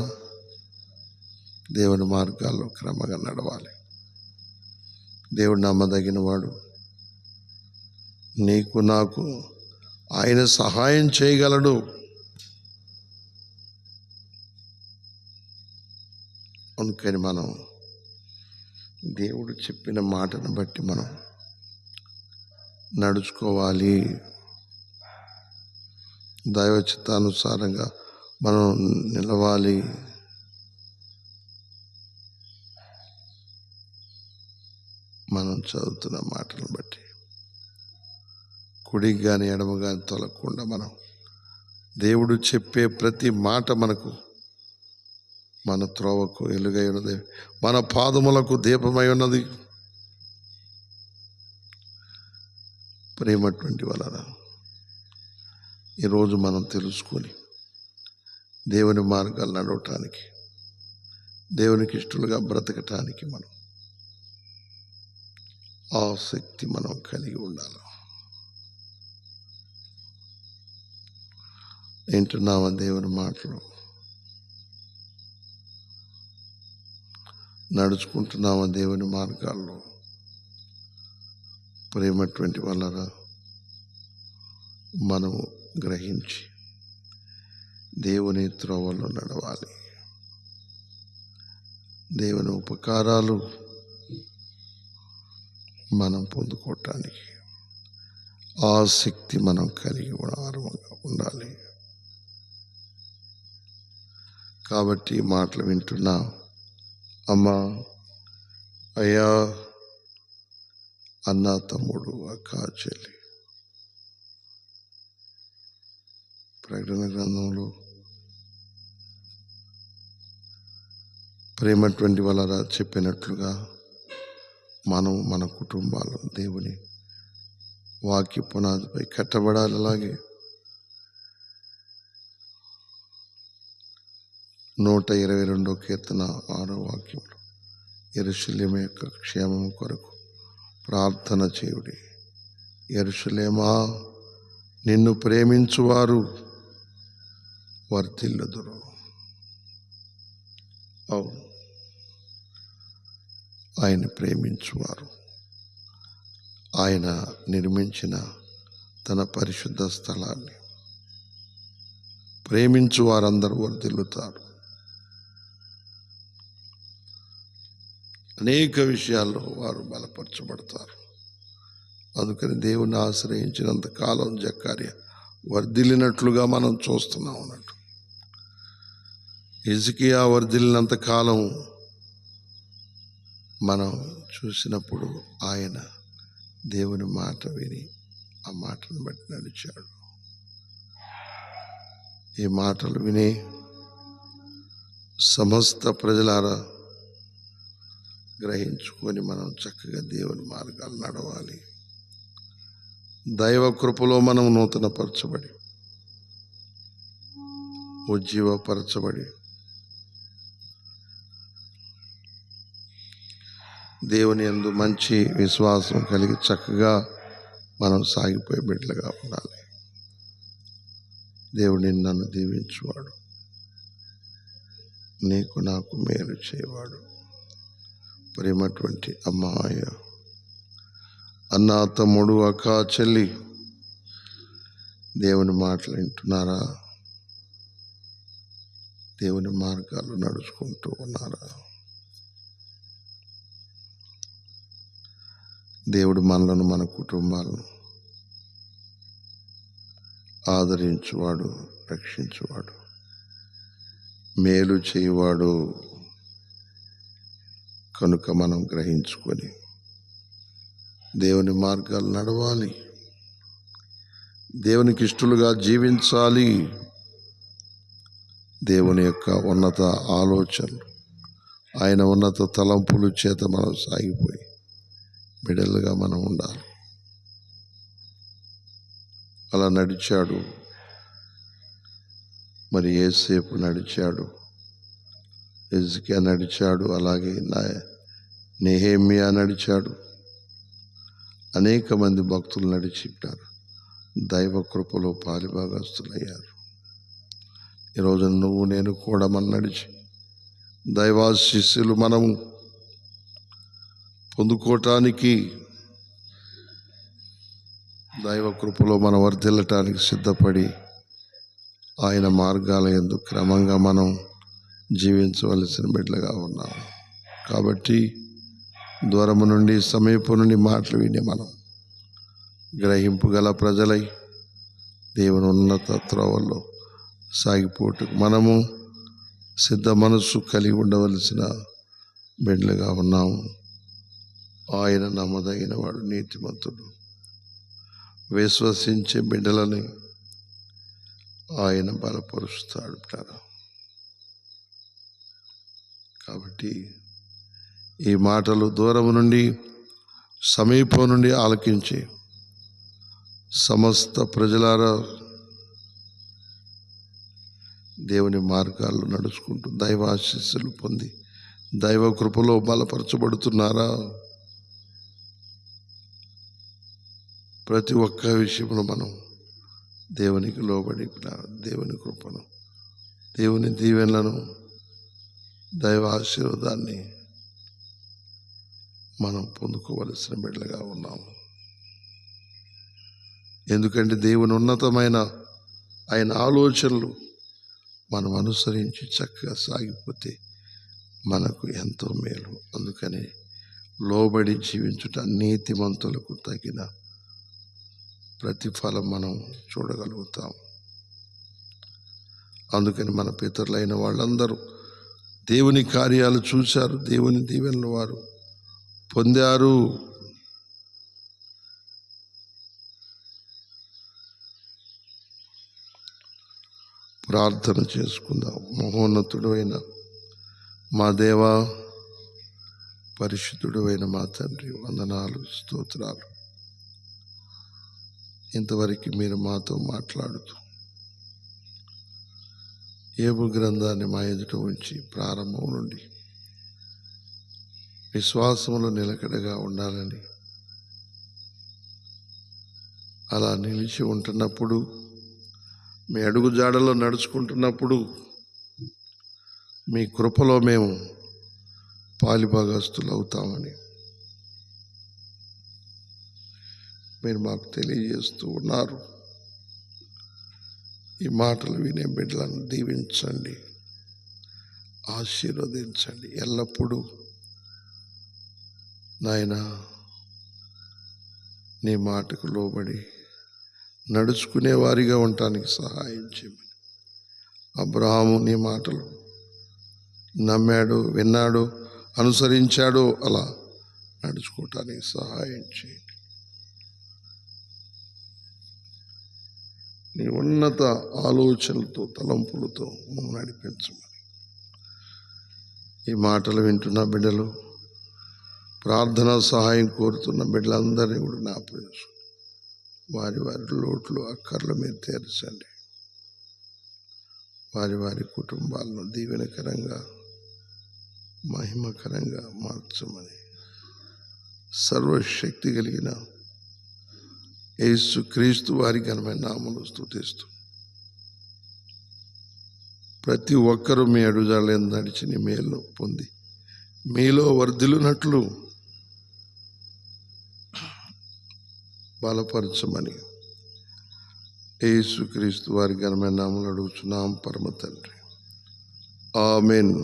దేవుని మార్గాల్లో క్రమంగా నడవాలి. దేవుడు నమ్మదగిన వాడు, నీకు నాకు ఆయన సహాయం చేయగలడు. అందుకని మనం దేవుడు చెప్పిన మాటను బట్టి మనం నడుచుకోవాలి. దైవ చిత్తానుసారంగా మనం నిలవాలి. మనం చదువుతున్న మాటలను బట్టి కుడికి కానీ ఎడమ కానీ తొలగకుండా మనం దేవుడు చెప్పే ప్రతి మాట మనకు మన త్రోవకు వెలుగై ఉన్నది, మన పాదములకు దీపమై ఉన్నది. ప్రేమటువంటి వలన ఈరోజు మనం తెలుసుకొని దేవుని మార్గాలు నడవటానికి, దేవునికి ఇష్టలుగా బ్రతకటానికి మనం ఆసక్తి మనం కలిగి ఉండాలి. వింటున్నామా దేవుని మాటలు? నడుచుకుంటున్నామా దేవుని మార్గాల్లో? ప్రేమటువంటి వలన మనము గ్రహించి దేవుని త్రోవలో నడవాలి. దేవుని ఉపకారాలు మనం పొందుకోవటానికి ఆసక్తి మనం కలిగి ఉండాలి. కాబట్టి ఈ మాటలు వింటున్నా అమ్మా, అయ్యా, అన్న, తమ్ముడు, అక్క, చెల్లి, ప్రకటన గ్రంథంలో ప్రేమటువంటి వలన చెప్పినట్లుగా మనం మన కుటుంబాలు దేవుని వాక్య పునాదిపై కట్టబడాలి. అలాగే 122వ కీర్తన 6వ వాక్యంలో యెరూషలేము యొక్క క్షేమం కొరకు ప్రార్థన చేయుడి. యెరూషలేమా, నిన్ను ప్రేమించువారు వర్ధిల్లుదురు. అవును, ఆయన ప్రేమించువారు, ఆయన నిర్మించిన తన పరిశుద్ధ స్థలాన్ని ప్రేమించు వారందరూ వర్ధిల్లుతారు. అనేక విషయాల్లో వారు బలపరచబడతారు. అందుకని దేవుని ఆశ్రయించినంత కాలం జకర్యా వర్ధిల్లినట్లుగా మనం చూస్తున్నాం అన్నట్టు. హిజ్కియా వర్ధిల్లినంత కాలం మనం చూసినప్పుడు ఆయన దేవుని మాట విని ఆ మాటను బట్టి నడిచాడు. ఈ మాటలు విని సమస్త ప్రజలారా గ్రహించుకొని మనం చక్కగా దేవుని మార్గాలు నడవాలి. దైవ కృపలో మనం నూతనపరచబడి, ఉజ్జీవపరచబడి, దేవుని యందు మంచి విశ్వాసం కలిగి చక్కగా మనం సాగిపోయే బిడ్డలుగా ఉండాలి. దేవుడిని నన్ను దీవించువాడు, నీకు నాకు మేలు చేయవాడు. ప్రేమటువంటి అమ్మాయ, అన్న, తమ్ముడు, అక్క, చెల్లి, దేవుని మాటలు వింటున్నారా? దేవుని మార్గాలు నడుచుకుంటూ ఉన్నారా? దేవుడు మనలను, మన కుటుంబాలను ఆదరించువాడు, రక్షించువాడు, మేలు చేయువాడు. కనుక మనం గ్రహించుకొని దేవుని మార్గాలు నడవాలి, దేవునికి ఇష్టలుగా జీవించాలి. దేవుని యొక్క ఉన్నత ఆలోచనలు, ఆయన ఉన్నత తలంపుల చేత మనం సాగిపోయి బిడ్డలుగా మనం ఉండాలి. అలా నడిచాడు మరి యేసేపు, నడిచాడు హిజ్కియా, నడిచాడు అలాగే నెహెమ్యా నడిచాడు. అనేక మంది భక్తులు నడిచినారు, దైవ కృపలో పాలిభాగస్తులయ్యారు. ఈరోజు నువ్వు నేను కూడా మనం నడిచి దైవాశీస్సులు మనం పొందుకోవటానికి దైవ కృపలో మనం వర్ధిల్లటానికి సిద్ధపడి ఆయన మార్గాల యందు క్రమంగా మనం జీవించవలసిన బిడ్డలుగా ఉన్నాం. కాబట్టి దూరము నుండి సమీపం నుండి మాటలు విని మనం గ్రహింపు గల ప్రజలై దేవుని ఉన్నత త్రోవల్లో సాగిపోటుకు మనము సిద్ధ మనస్సు కలిగి ఉండవలసిన బిడ్డలుగా ఉన్నాము. ఆయన నమ్మదగిన వాడు, నీతిమంతుడు. విశ్వసించే బిడ్డలని ఆయన బలపరుస్తాడు. కాబట్టి ఈ మాటలు దూరం నుండి సమీపం నుండి ఆలకించి సమస్త ప్రజలారా దేవుని మార్గాల్లో నడుచుకుంటూ దైవ ఆశీస్సులు పొంది దైవ కృపలో బలపరచబడుతున్నారా? ప్రతి ఒక్క విషయంలో మనం దేవునికి లోబడి దేవుని కృపను, దేవుని దీవెనలను, దైవ ఆశీర్వాదాన్ని మనం పొందుకోవలసిన బిడ్డలుగా ఉన్నాము. ఎందుకంటే దేవుని ఉన్నతమైన ఆయన ఆలోచనలు మనం అనుసరించి చక్కగా సాగిపోతే మనకు ఎంతో మేలు. అందుకని లోబడి జీవించుట నీతిమంతులకు తగిన ప్రతిఫలం మనం చూడగలుగుతాం. అందుకని మన పితరులైన వాళ్ళందరూ దేవుని కార్యాలు చూశారు, దేవుని దీవెనలు వారు పొందారు. ప్రార్థన చేసుకుందాం. మహోన్నతుడు అయిన మా దేవా, పరిశుద్ధుడు అయిన మా తండ్రి, వందనాలు, స్తోత్రాలు. ఇంతవరకు మీరు మాతో మాట్లాడుతూ యోబు గ్రంథాన్ని మా ఎదుట ఉంచి ప్రారంభం నుండి విశ్వాసంలో నిలకడగా ఉండాలని, అలా నిలిచి ఉంటున్నప్పుడు, మీ అడుగు జాడలో నడుచుకుంటున్నప్పుడు మీ కృపలో మేము పాలిభాగస్తులు అవుతామని మీరు మాకు తెలియజేస్తూ ఉన్నారు. ఈ మాటలు వినే బిడ్డలను దీవించండి, ఆశీర్వదించండి. ఎల్లప్పుడూ నాయనా నీ మాటకు లోబడి నడుచుకునే వారిగా ఉండటానికి సహాయం చేయమని. అబ్రహాము నీ మాటలు నమ్మాడు, విన్నాడు, అనుసరించాడు. అలా నడుచుకోవటానికి సహాయం చేయండి. నీ ఉన్నత ఆలోచనలతో, తలంపులతో మమ్మల్ని నడిపించమని. ఈ మాటలు వింటున్న బిడ్డలు, ప్రార్థనా సహాయం కోరుతున్న బిడ్డలందరినీ కూడా జ్ఞాపకం చేసుకోండి. వారి వారి లోట్లు, అక్కర్లు మీరు తీర్చండి. వారి వారి కుటుంబాలను దీవెనకరంగా, మహిమకరంగా మార్చమని సర్వశక్తి కలిగిన యేసు క్రీస్తు వారి ఘనమైన నామములో స్తుతిస్తూ, ప్రతి ఒక్కరూ మీ అడుగుజాడలను నడిచి నీ మేలు పొంది మీలో వర్ధిల్లునట్లు బలపరచమని యేసు క్రీస్తు వారి ఘనమైన నామములో అడుగుచున్నాం పరమ తండ్రి. ఆమేన్.